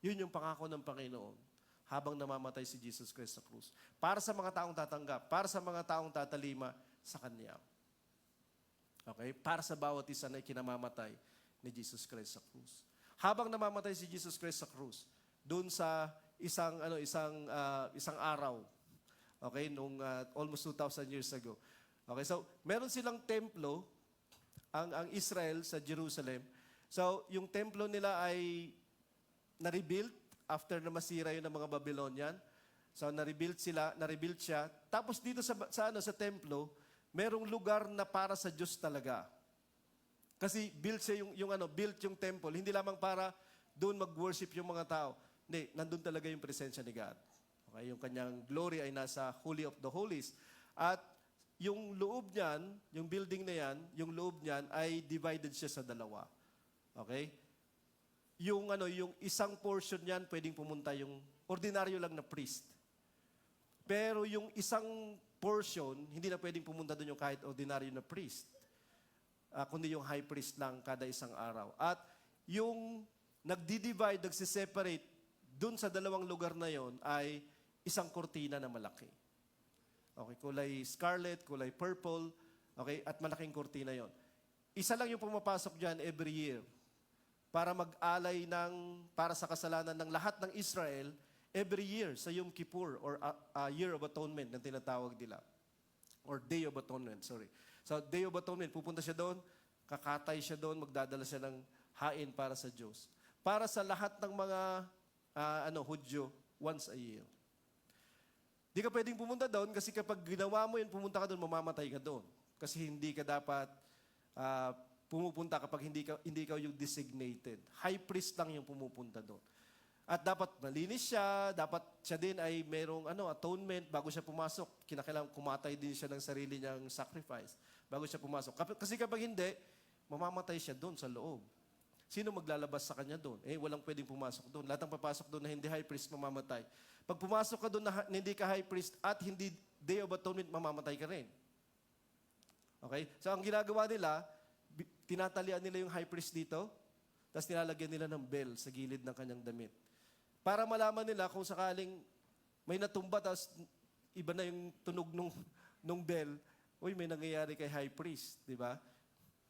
Yun yung pangako ng Panginoon habang namamatay si Jesus Christ sa krus. Para sa mga taong tatanggap, para sa mga taong tatalima sa Kanya. Okay? Para sa bawat isa na ikinamamatay ni Jesus Christ sa krus. Habang namamatay si Jesus Christ sa krus, doon sa isang araw, okay, nung almost 2,000 years ago. Okay, so meron silang templo, ang Israel sa Jerusalem. So, yung templo nila ay na-rebuild after na masira yun ng mga Babylonian. So, na-rebuild siya. Tapos dito sa templo, merong lugar na para sa Diyos talaga. Kasi built yung temple, hindi lamang para doon mag-worship yung mga tao. Hindi, nandun talaga yung presensya ni God. Okay, yung kanyang glory ay nasa Holy of the Holies. At yung loob niyan, yung building na yan, yung loob niyan ay divided siya sa dalawa. Okay? Yung isang portion niyan, pwedeng pumunta yung ordinaryo lang na priest. Pero yung isang portion, hindi na pwedeng pumunta doon yung kahit ordinaryo na priest. Kundi yung high priest lang kada isang araw. At yung nagdi-divide, nagsiseparate, doon sa dalawang lugar na yon ay isang kortina na malaki. Okay, kulay scarlet, kulay purple, okay, at malaking kortina yon. Isa lang yung pumapasok dyan every year para mag-alay para sa kasalanan ng lahat ng Israel every year sa Yom Kippur or Year of Atonement na tinatawag nila. Or Day of Atonement, sorry. So, Day of Atonement, pupunta siya doon, kakatay siya doon, magdadala siya ng hain para sa Diyos. Para sa lahat ng mga Hudyo, once a year. Di ka pwedeng pumunta doon kasi kapag ginawa mo yun, pumunta ka doon, mamamatay ka doon. Kasi hindi ka dapat pumupunta kapag hindi ka yung designated. High priest lang yung pumupunta doon. At dapat malinis siya, dapat siya din ay merong atonement bago siya pumasok. Kinakailangan kumatay din siya ng sarili niyang sacrifice bago siya pumasok. Kasi kapag hindi, mamamatay siya doon sa loob. Sino maglalabas sa kanya doon? Walang pwedeng pumasok doon. Lahat ng papasok doon na hindi high priest, mamamatay. Pag pumasok ka doon na hindi ka high priest at hindi Day of Atonement, mamamatay ka rin. Okay? So ang ginagawa nila, tinatalian nila yung high priest dito, tapos nilalagyan nila ng bell sa gilid ng kanyang damit. Para malaman nila kung sakaling may natumba, tapos iba na yung tunog nung bell, may nangyayari kay high priest, di ba?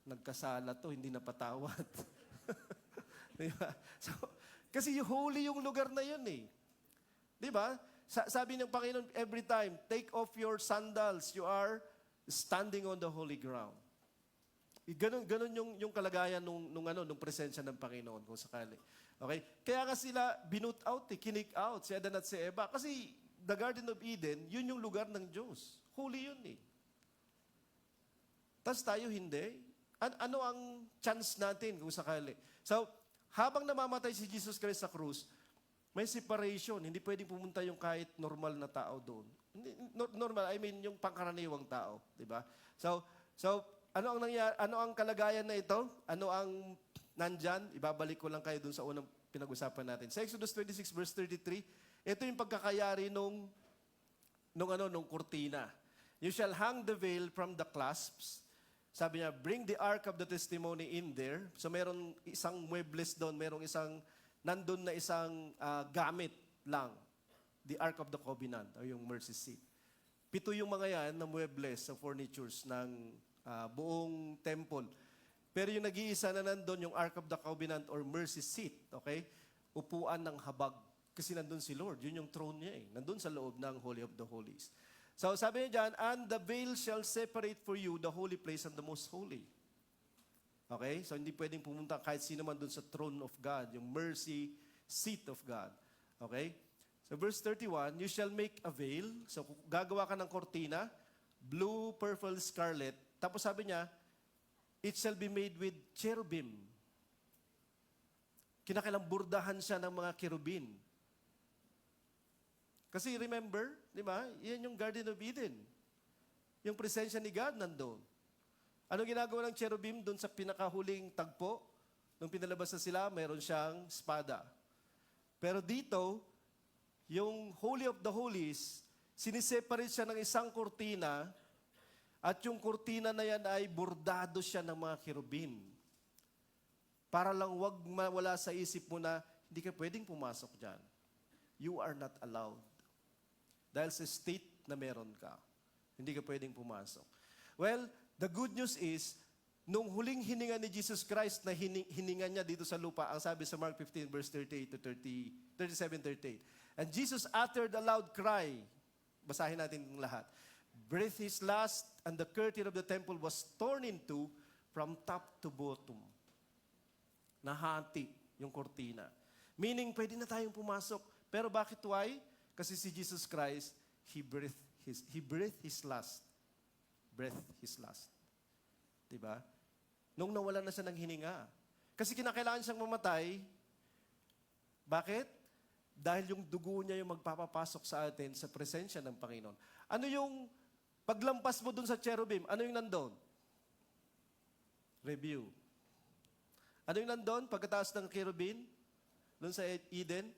Nagkasala to, hindi napatawad. Di ba? So, kasi holy yung lugar na yun eh. Di ba? Sabi ng Panginoon every time, take off your sandals, you are standing on the holy ground. Ganun yung kalagayan nung presensya ng Panginoon kung sakali. Okay? Kaya nga sila binut out, kinik out, si Adan at si Eva. Kasi the Garden of Eden, yun yung lugar ng Diyos. Holy yun eh. Tapos tayo hindi. Ano ang chance natin kung sakali? So, habang namamatay si Jesus Christ sa krus, may separation. Hindi pwedeng pumunta yung kahit normal na tao doon. Normal, I mean yung pangkaraniwang tao. Diba? So, ano ang nangyari? Ano ang kalagayan na ito? Ano ang nandyan? Ibabalik ko lang kayo dun sa unang pinag-usapan natin. Sa Exodus 26 verse 33, ito yung pagkakayari nung kurtina. You shall hang the veil from the clasps. Sabi niya, bring the ark of the testimony in there. So meron isang muebles doon, merong nandun na isang gamit lang. The ark of the covenant, o yung mercy seat. 7 yung mga yan na muebles sa furnitures ng buong temple. Pero yung nag-iisa na nandun, yung Ark of the Covenant or mercy seat, okay? Upuan ng habag. Kasi nandun si Lord. Yun yung throne niya eh. Nandun sa loob ng Holy of the Holies. So sabi niya dyan, and the veil shall separate for you the holy place and the most holy. Okay? So hindi pwedeng pumunta kahit sino man dun sa throne of God, yung mercy seat of God. Okay? So verse 31, you shall make a veil. So gagawa ka ng kortina, blue, purple, scarlet. Tapos sabi niya, it shall be made with cherubim. Kinakailang burdahan siya ng mga cherubim. Kasi remember, di ba? Yan yung Garden of Eden. Yung presensya ni God nandoon. Ano ginagawa ng cherubim doon sa pinakahuling tagpo? Nung pinalabas na sila, mayroon siyang espada. Pero dito, yung Holy of the Holies, siniseparate siya ng isang kurtina. At yung kurtina na yan ay bordado siya ng mga cherubim. Para lang wag mawala sa isip mo na hindi ka pwedeng pumasok dyan. You are not allowed. Dahil sa state na meron ka, hindi ka pwedeng pumasok. Well, the good news is, nung huling hininga ni Jesus Christ na hininga niya dito sa lupa, ang sabi sa Mark 15 verse 38 to 37-38. And Jesus uttered a loud cry. Basahin natin yung lahat. Breathed his last, and the curtain of the temple was torn in two from top to bottom. Nahati yung kortina. Meaning, pwede na tayong pumasok. Pero bakit why? Kasi si Jesus Christ, He breathed his last. Breathed his last. Diba? Nung nawala na siya ng hininga. Kasi kinakailangan siyang mamatay. Bakit? Dahil yung dugo niya yung magpapapasok sa atin sa presensya ng Panginoon. Ano yung paglampas mo dun sa cherubim, ano yung nandun? Review. Ano yung nandun pagkataas ng cherubim? Dun sa Eden?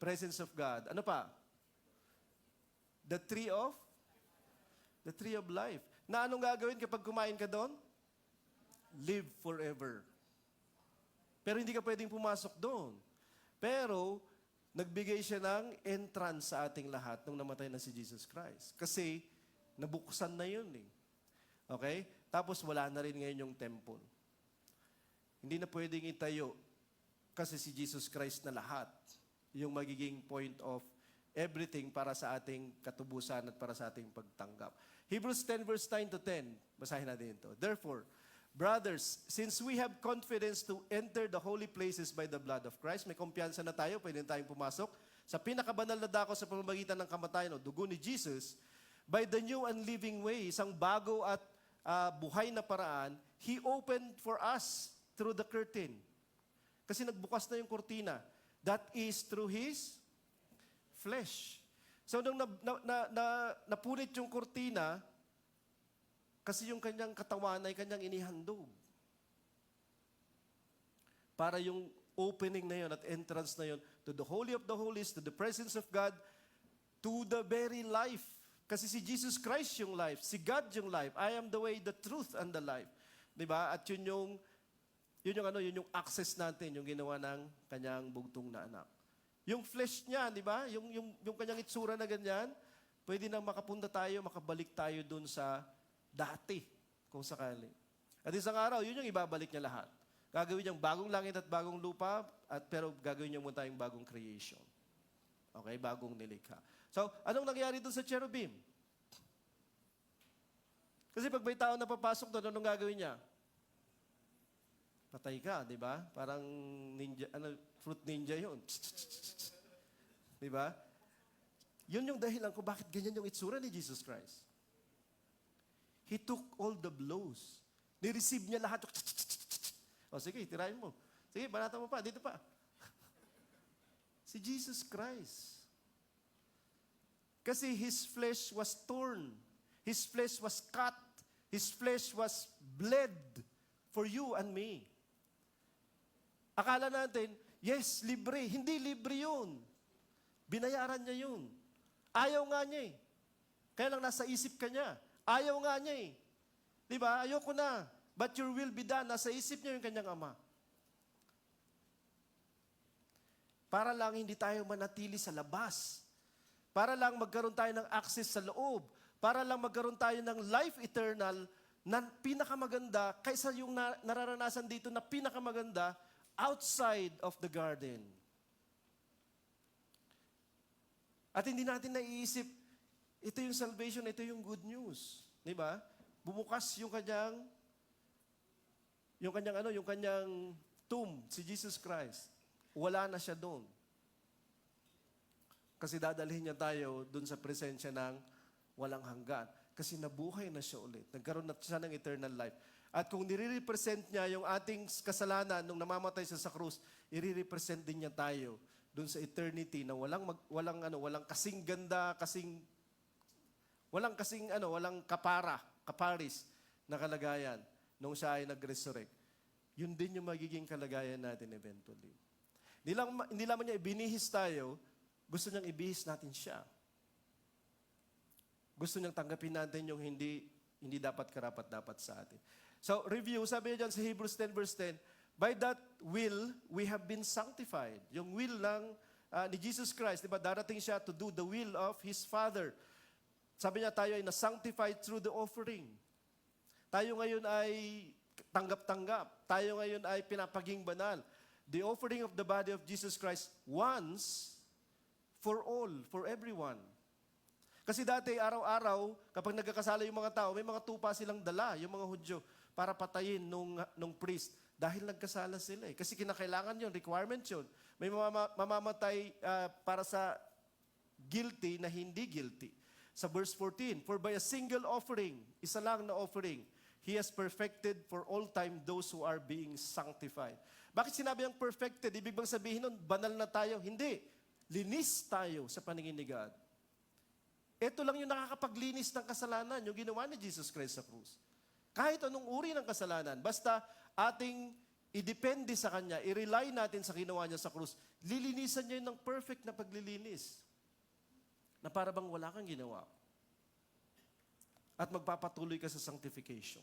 Presence of God. Ano pa? The tree of life. Na anong gagawin kapag kumain ka doon? Live forever. Pero hindi ka pwedeng pumasok doon. Pero, nagbigay siya ng entrance sa ating lahat nung namatay na si Jesus Christ. Kasi, nabuksan na yun eh. Okay? Tapos wala na rin ngayon yung temple. Hindi na pwedeng itayo kasi si Jesus Christ na lahat yung magiging point of everything para sa ating katubusan at para sa ating pagtanggap. Hebrews 10 verse 9 to 10. Basahin natin ito. Therefore, brothers, since we have confidence to enter the holy places by the blood of Christ, may kumpiyansa na tayo, pwede na tayong pumasok sa pinakabanal na dako sa pamamagitan ng kamatayan o dugo ni Jesus, by the new and living way, isang bago at buhay na paraan, He opened for us through the curtain. Kasi nagbukas na yung kortina. That is through His flesh. So nung napunit yung kurtina, kasi yung kanyang katawan ay kanyang inihandog. Para yung opening na yun at entrance na yun to the Holy of the Holies, to the presence of God, to the very life. Kasi si Jesus Christ yung life, si God yung life. I am the way, the truth, and the life. Diba? At yun yung access natin, yung ginawa ng kanyang bugtong na anak. Yung flesh niya, di ba? Yung kanyang itsura na ganyan, pwede nang makapunta tayo, makabalik tayo dun sa dati, kung sakali. At isang araw, yun yung ibabalik niya lahat. Gagawin niyang bagong langit at bagong lupa, pero gagawin niya muna tayong bagong creation. Okay? Bagong nilikha. So, anong nangyari dun sa cherubim? Kasi pag may tao na papasok doon, anong gagawin niya? Patay ka, di ba? Parang ninja, fruit ninja yun. Di ba? Yun yung dahilan kung bakit ganyan yung itsura ni Jesus Christ. He took all the blows. Ni-receive niya lahat. O sige, tirahin mo. Sige, banatan mo pa, dito pa. Si Jesus Christ. Kasi His flesh was torn. His flesh was cut. His flesh was bled for you and me. Akala natin, yes, libre. Hindi libre yun. Binayaran niya yun. Ayaw nga niya eh. Kaya lang nasa isip ka niya. Ayaw nga niya eh. Diba? Ayoko na. But your will be done. Nasa isip niya yung kanyang ama. Para lang hindi tayo manatili sa labas. Para lang magkaroon tayo ng access sa loob. Para lang magkaroon tayo ng life eternal na pinakamaganda kaysa yung nararanasan dito na pinakamaganda outside of the garden. At hindi natin naiisip, ito yung salvation, ito yung good news. Di ba? Bumukas yung kanyang tomb, si Jesus Christ. Wala na siya doon. Kasi dadalhin niya tayo doon sa presensya ng walang hanggan. Kasi nabuhay na siya ulit. Nagkaroon na siya ng eternal life. At kung nire-represent niya yung ating kasalanan nung namamatay siya sa krus, i-represent din niya tayo doon sa eternity na walang kasing ganda, walang kaparis na kalagayan nung siya ay nag-resurrect. Yun din yung magiging kalagayan natin eventually. Hindi lamang niya ibinihis tayo, gusto niyang ibihis natin siya. Gusto niyang tanggapin natin yung hindi dapat karapat-dapat sa atin. So, review, sabi niya dyan sa Hebrews 10 verse 10, by that will, we have been sanctified. Yung will ni Jesus Christ, di ba, darating siya to do the will of His Father. Sabi niya, tayo ay na-sanctified through the offering. Tayo ngayon ay tanggap-tanggap. Tayo ngayon ay pinapaging banal. The offering of the body of Jesus Christ once for all, for everyone. Kasi dati, araw-araw, kapag nagkakasala yung mga tao, may mga tupa silang dala, yung mga Hudyo, para patayin nung priest. Dahil nagkasala sila eh. Kasi kinakailangan yun, requirement yun. May mamamatay para sa guilty na hindi guilty. Sa verse 14, for by a single offering, isa lang na offering, He has perfected for all time those who are being sanctified. Bakit sinabi ang perfected? Ibig bang sabihin nun, banal na tayo? Hindi. Linis tayo sa paningin ni God. Ito lang yung nakakapaglinis ng kasalanan, yung ginawa ni Jesus Christ sa krus. Kahit anong uri ng kasalanan, basta ating idepende sa Kanya, i-rely natin sa ginawa niya sa krus, lilinisan niya yun ng perfect na paglilinis. Na para bang wala kang ginawa. At magpapatuloy ka sa sanctification.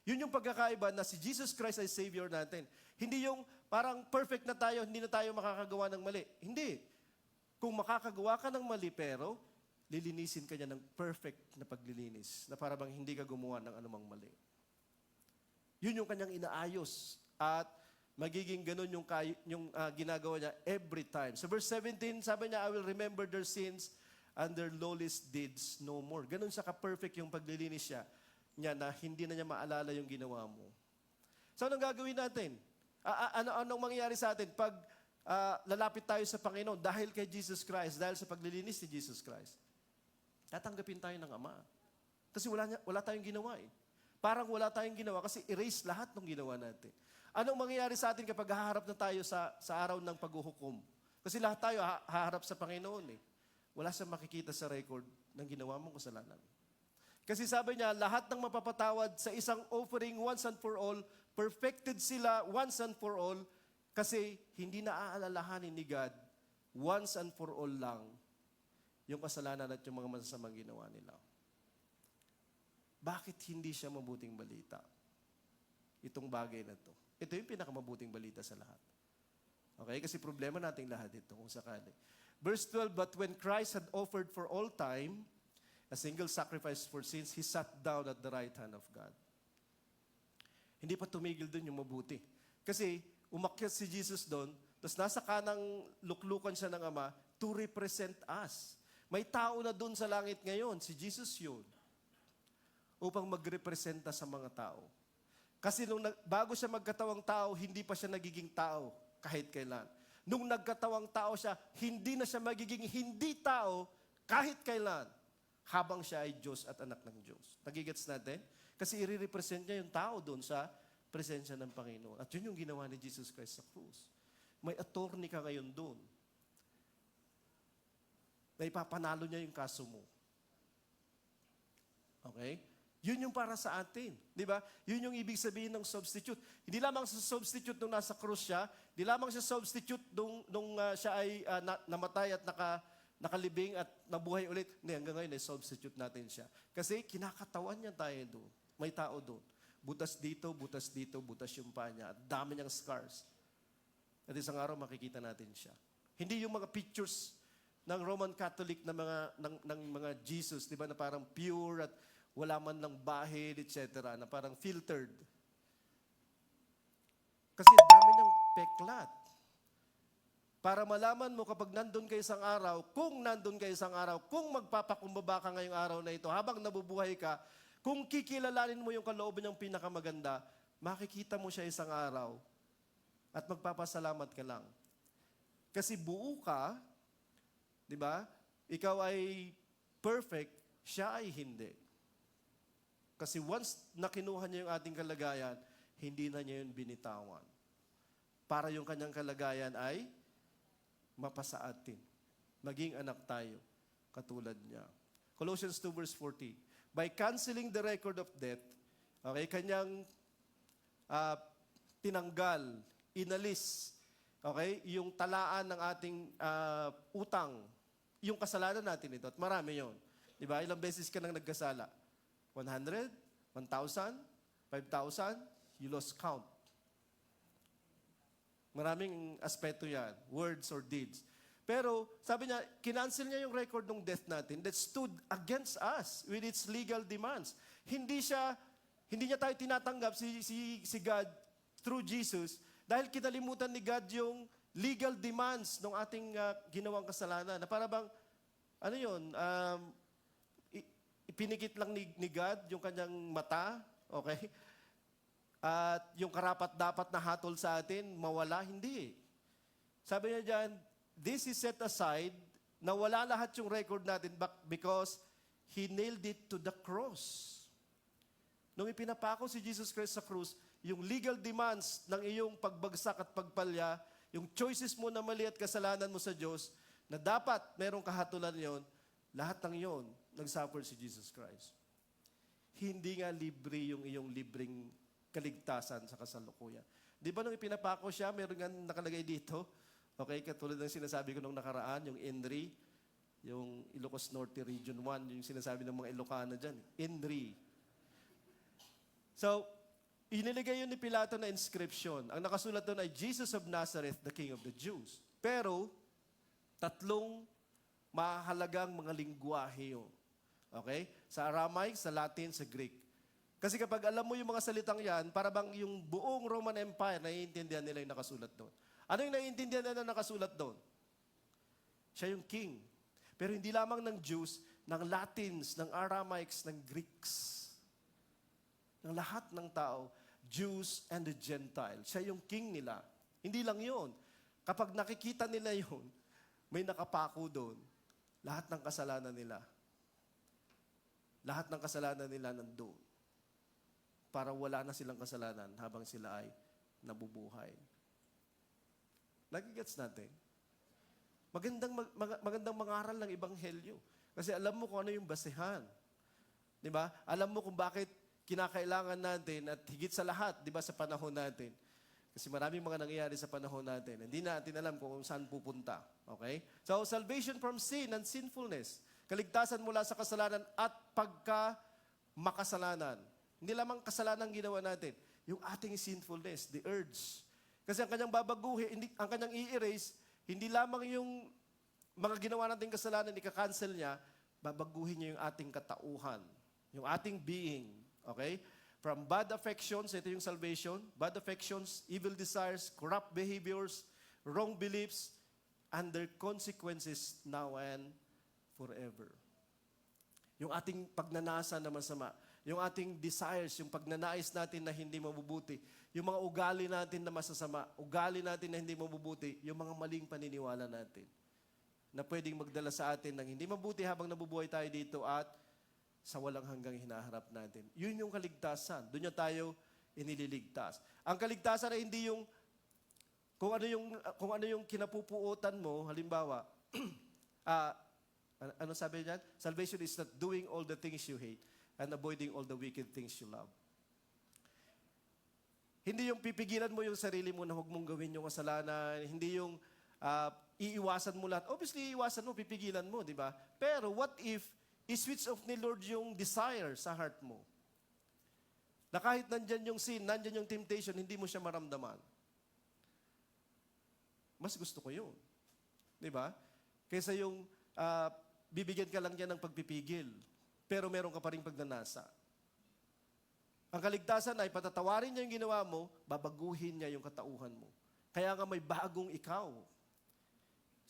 Yun yung pagkakaiba na si Jesus Christ ay Savior natin. Hindi yung parang perfect na tayo, hindi na tayo makakagawa ng mali. Hindi. Kung makakagawa ka ng mali, pero lilinisin ka niya ng perfect na paglilinis, na para bang hindi ka gumawa ng anumang mali. Yun yung kanyang inaayos. At magiging ganun yung ginagawa niya every time. So verse 17, sabi niya, I will remember their sins and their lawless deeds no more. Ganun sa ka-perfect yung paglilinis niya na hindi na niya maalala yung ginawa mo. So anong gagawin natin? Anong mangyayari sa atin pag lalapit tayo sa Panginoon dahil kay Jesus Christ, dahil sa paglilinis ni Jesus Christ? Tatanggapin tayo ng Ama. Kasi wala tayong ginawa eh. Parang wala tayong ginawa kasi erase lahat ng ginawa natin. Anong mangyayari sa atin kapag haharap na tayo sa araw ng paghuhukom? Kasi lahat tayo haharap sa Panginoon eh. Wala siyang makikita sa record ng ginawa mong kasalanan. Kasi sabi niya, lahat ng mapapatawad sa isang offering once and for all, perfected sila once and for all, kasi hindi na aalalahanin ni God once and for all lang yung kasalanan at yung mga masasamang ginawa nila. Bakit hindi siya mabuting balita? Itong bagay na to. Ito yung pinakamabuting balita sa lahat. Okay? Kasi problema nating lahat ito kung sakali. Verse 12, but when Christ had offered for all time a single sacrifice for sins, He sat down at the right hand of God. Hindi pa tumigil doon yung mabuti. Kasi umakyat si Jesus doon, tapos nasa kanang luklukan siya ng Ama to represent us. May tao na doon sa langit ngayon, si Jesus yun, upang magrepresenta sa mga tao. Kasi bago siya magkatawang tao, hindi pa siya nagiging tao kahit kailan. Nung nagkatawang tao siya, hindi na siya magiging hindi tao kahit kailan, habang siya ay Diyos at anak ng Diyos. Nagigets natin? Kasi i-represent niya yung tao doon sa presensya ng Panginoon. At yun yung ginawa ni Jesus Christ sa krus. May attorney ka ngayon doon. Na ipapanalo niya yung kaso mo. Okay? Yun yung para sa atin. Di ba? Yun yung ibig sabihin ng substitute. Hindi lamang sa substitute nung nasa krus siya, hindi lamang siya substitute nung siya ay namatay at nakalibing at nabuhay ulit. Hindi, hanggang ngayon ay substitute natin siya. Kasi kinakatawan niya tayo doon. May tao doon. Butas dito, butas yung paa niya. At dami niyang scars. At isang araw makikita natin siya. Hindi yung mga pictures ng Roman Catholic na mga Jesus, di ba, na parang pure at wala man lang bahid, etc., na parang filtered. Kasi dami niyang peklat. Para malaman mo kapag nandun ka isang araw, kung nandun ka isang araw, kung magpapakumbaba ka ngayong araw na ito, habang nabubuhay ka, kung kikilalanin mo yung kalooban niyang pinakamaganda, makikita mo siya isang araw at magpapasalamat ka lang. Kasi buo ka, di ba? Ikaw ay perfect, siya ay hindi. Kasi once na kinuha niya yung ating kalagayan, hindi na niya yun binitawan. Para yung kanyang kalagayan ay mapasa atin. Maging anak tayo, katulad niya. Colossians 2 verse 40. By canceling the record of debt, okay, kanyang tinanggal, inalis, okay, yung talaan ng ating utang, yung kasalanan natin ito. At marami yun. Diba? Ilang beses ka nang nagkasala? 100? 1,000? 5,000? You lost count. Maraming aspeto yan. Words or deeds. Pero, sabi niya, kinancel niya yung record ng death natin that stood against us with its legal demands. Hindi niya tayo tinatanggap si God through Jesus dahil kinalimutan ni God yung legal demands ng ating ginawang kasalanan. Na para bang, ano yun, ipinikit lang ni God yung kanyang mata, okay? At yung karapat-dapat na hatol sa atin, mawala, hindi. Sabi niya dyan, this is set aside, na wala lahat yung record natin because He nailed it to the cross. Nung ipinapako si Jesus Christ sa krus, yung legal demands ng iyong pagbagsak at pagpalya, yung choices mo na mali at kasalanan mo sa Diyos, na dapat merong kahatulan yon, lahat ng yon, nagsuffer si Jesus Christ. Hindi nga libre yung iyong libreng kaligtasan sa kasalukuyan. Di ba nung ipinapako siya, meron nga nakalagay dito, okay, katulad ng sinasabi ko nung nakaraan, yung INRI, yung Ilocos Norte Region 1, yung sinasabi ng mga Ilocano dyan, INRI. So, iniligay yun ni Pilato na inscription. Ang nakasulat doon ay Jesus of Nazareth, the King of the Jews. Pero, tatlong mahalagang mga lingwahe yun. Okay? Sa Aramaic, sa Latin, sa Greek. Kasi kapag alam mo yung mga salitang yan, para bang yung buong Roman Empire, naiintindihan nila yung nakasulat doon. Ano yung naiintindihan nila nakasulat doon? Siya yung king. Pero hindi lamang ng Jews, ng Latins, ng Aramaics, ng Greeks. Ng lahat ng tao, Jews and the Gentiles. Siya yung king nila. Hindi lang yun. Kapag nakikita nila yun, may nakapako doon. Lahat ng kasalanan nila. Lahat ng kasalanan nila nandoon. Para wala na silang kasalanan habang sila ay nabubuhay. Nagigets natin? Magandang mangaral ng Ebanghelyo. Kasi alam mo kung ano yung basehan. Di ba? Alam mo kung bakit kinakailangan natin at higit sa lahat, di ba, sa panahon natin. Kasi maraming mga nangyayari sa panahon natin. Hindi natin alam kung saan pupunta. Okay? So, salvation from sin and sinfulness. Kaligtasan mula sa kasalanan at makasalanan. Hindi lamang kasalanan ginawa natin. Yung ating sinfulness, the urge. Kasi ang kanyang babaguhin, ang kanyang i-erase, hindi lamang yung mga ginawa nating kasalanan, ika-cancel niya, babaguhin niya yung ating katauhan. Yung ating being. Okay? From bad affections, ito yung salvation, bad affections, evil desires, corrupt behaviors, wrong beliefs, and their consequences now and forever. Yung ating pagnanasa na masama, yung ating desires, yung pagnanais natin na hindi mabubuti, yung mga ugali natin na masasama, ugali natin na hindi mabubuti, yung mga maling paniniwala natin na pwedeng magdala sa atin ng hindi mabuti habang nabubuhay tayo dito at sa walang hanggang hinaharap natin. Yun yung kaligtasan. Doon niya tayo inililigtas. Ang kaligtasan ay hindi yung kung ano yung kinapupuotan mo, halimbawa, ano sabi niyan? Salvation is not doing all the things you hate and avoiding all the wicked things you love. Hindi yung pipigilan mo yung sarili mo na huwag mong gawin yung kasalanan. Hindi yung iiwasan mo lahat. Obviously, iiwasan mo, pipigilan mo, di ba? Pero what if i-switch off ni Lord yung desire sa heart mo? Na kahit nandyan yung sin, nandyan yung temptation, hindi mo siya maramdaman. Mas gusto ko yun. Di ba? Kaysa yung bibigyan ka lang niya ng pagpipigil, pero meron ka pa rin pagnanasa. Ang kaligtasan ay patatawarin niya yung ginawa mo, babaguhin niya yung katauhan mo. Kaya nga may bagong ikaw.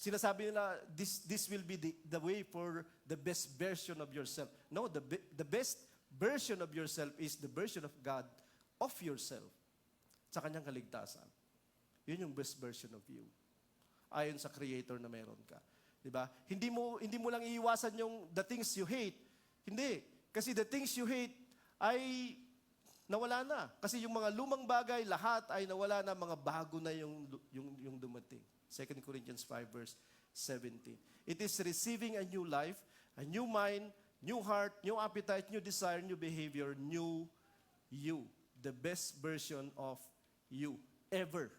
Sinasabi nila, this will be the way for the best version of yourself. No, the best version of yourself is the version of God of yourself sa kanyang kaligtasan. Yun yung best version of you. Ayon sa Creator na meron ka. Diba? Hindi mo lang iiwasan yung the things you hate. Hindi. Kasi the things you hate ay nawala na. Kasi yung mga lumang bagay, lahat ay nawala na, mga bago na yung dumating. 2 Corinthians 5 verse 17. It is receiving a new life, a new mind, new heart, new appetite, new desire, new behavior, new you. The best version of you ever.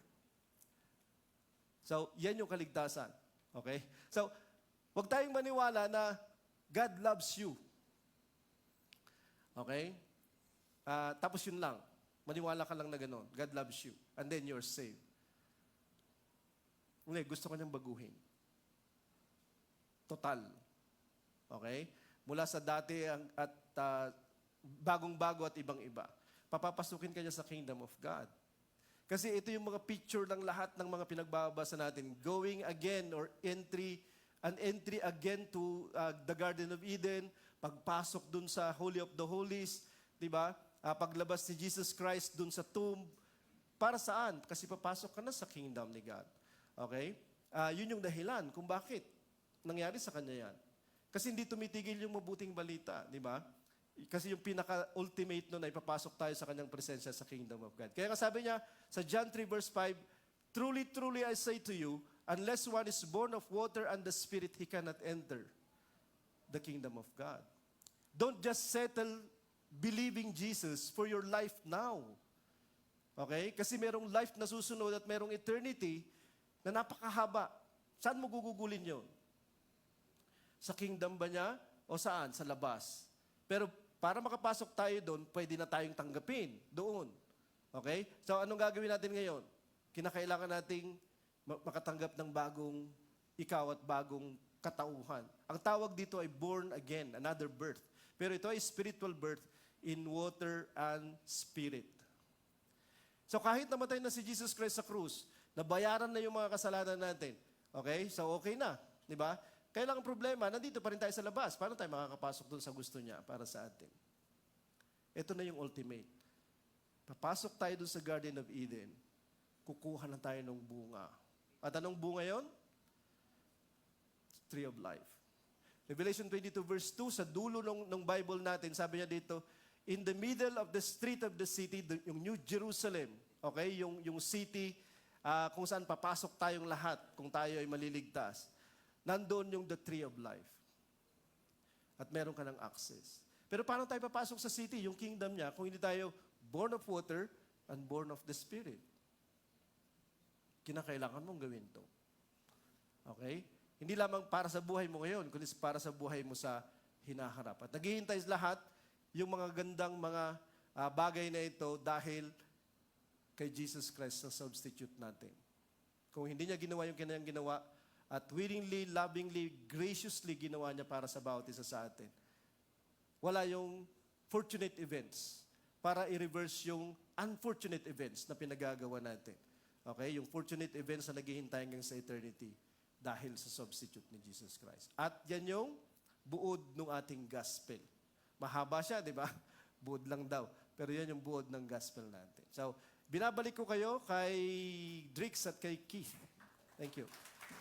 So, yan yung kaligtasan. Okay? So, huwag tayong maniwala na God loves you. Okay? Tapos yun lang. Maniwala ka lang na gano'n. God loves you. And then you're saved. Hindi, gusto ko niyang baguhin. Total. Okay? Mula sa dati at bagong-bago at ibang-iba. Papapasukin ka niya sa kingdom of God. Kasi ito yung mga picture ng lahat ng mga pinagbabasa natin. Going again or entry again to the Garden of Eden, pagpasok dun sa Holy of the Holies, di ba? Paglabas ni Jesus Christ dun sa tomb. Para saan? Kasi papasok ka na sa kingdom ni God. Okay? Yun yung dahilan kung bakit nangyari sa kanya yan. Kasi hindi tumitigil yung mabuting balita, di ba? Kasi yung pinaka-ultimate nun ay papasok tayo sa kanyang presensya sa kingdom of God. Kaya nga sabi niya sa John 3 verse 5, truly, truly I say to you, unless one is born of water and the Spirit, he cannot enter the kingdom of God. Don't just settle believing Jesus for your life now. Okay? Kasi merong life na susunod at merong eternity na napakahaba. Saan mo gugugulin yun? Sa kingdom ba niya o saan? Sa labas. Pero para makapasok tayo doon, pwede na tayong tanggapin doon. Okay? So anong gagawin natin ngayon? Kinakailangan nating makatanggap ng bagong ikaw at bagong katauhan. Ang tawag dito ay born again, another birth. Pero ito ay spiritual birth in water and spirit. So kahit namatay na si Jesus Christ sa krus, nabayaran na yung mga kasalanan natin. Okay? So okay na. Di ba? Kaya lang ang problema, nandito pa rin tayo sa labas. Paano tayo makakapasok doon sa gusto niya para sa atin? Ito na yung ultimate. Papasok tayo doon sa Garden of Eden, kukuha na tayo ng bunga. At anong bunga yon? Tree of life. Revelation 22 verse 2, sa dulo ng Bible natin, sabi niya dito, in the middle of the street of the city, yung New Jerusalem, okay, yung city kung saan papasok tayong lahat kung tayo ay maliligtas. nandoon yung the tree of life. At meron ka ng access. Pero paano tayo papasok sa city, yung kingdom niya, kung hindi tayo born of water and born of the Spirit? Kinakailangan mong gawin to. Okay? Hindi lamang para sa buhay mo ngayon, kundi para sa buhay mo sa hinaharap. At naghihintay lahat yung mga gandang mga bagay na ito dahil kay Jesus Christ na substitute natin. Kung hindi niya ginawa yung kanyang ginawa, at willingly, lovingly, graciously ginawa niya para sa bawat isa sa atin. Wala yung fortunate events para i-reverse yung unfortunate events na pinagagawa natin. Okay? Yung fortunate events na naghihintay hanggang sa eternity dahil sa substitute ni Jesus Christ. At yan yung buod ng ating gospel. Mahaba siya, di ba? Buod lang daw. Pero yan yung buod ng gospel natin. So, binabalik ko kayo kay Drix at kay Keith. Thank you.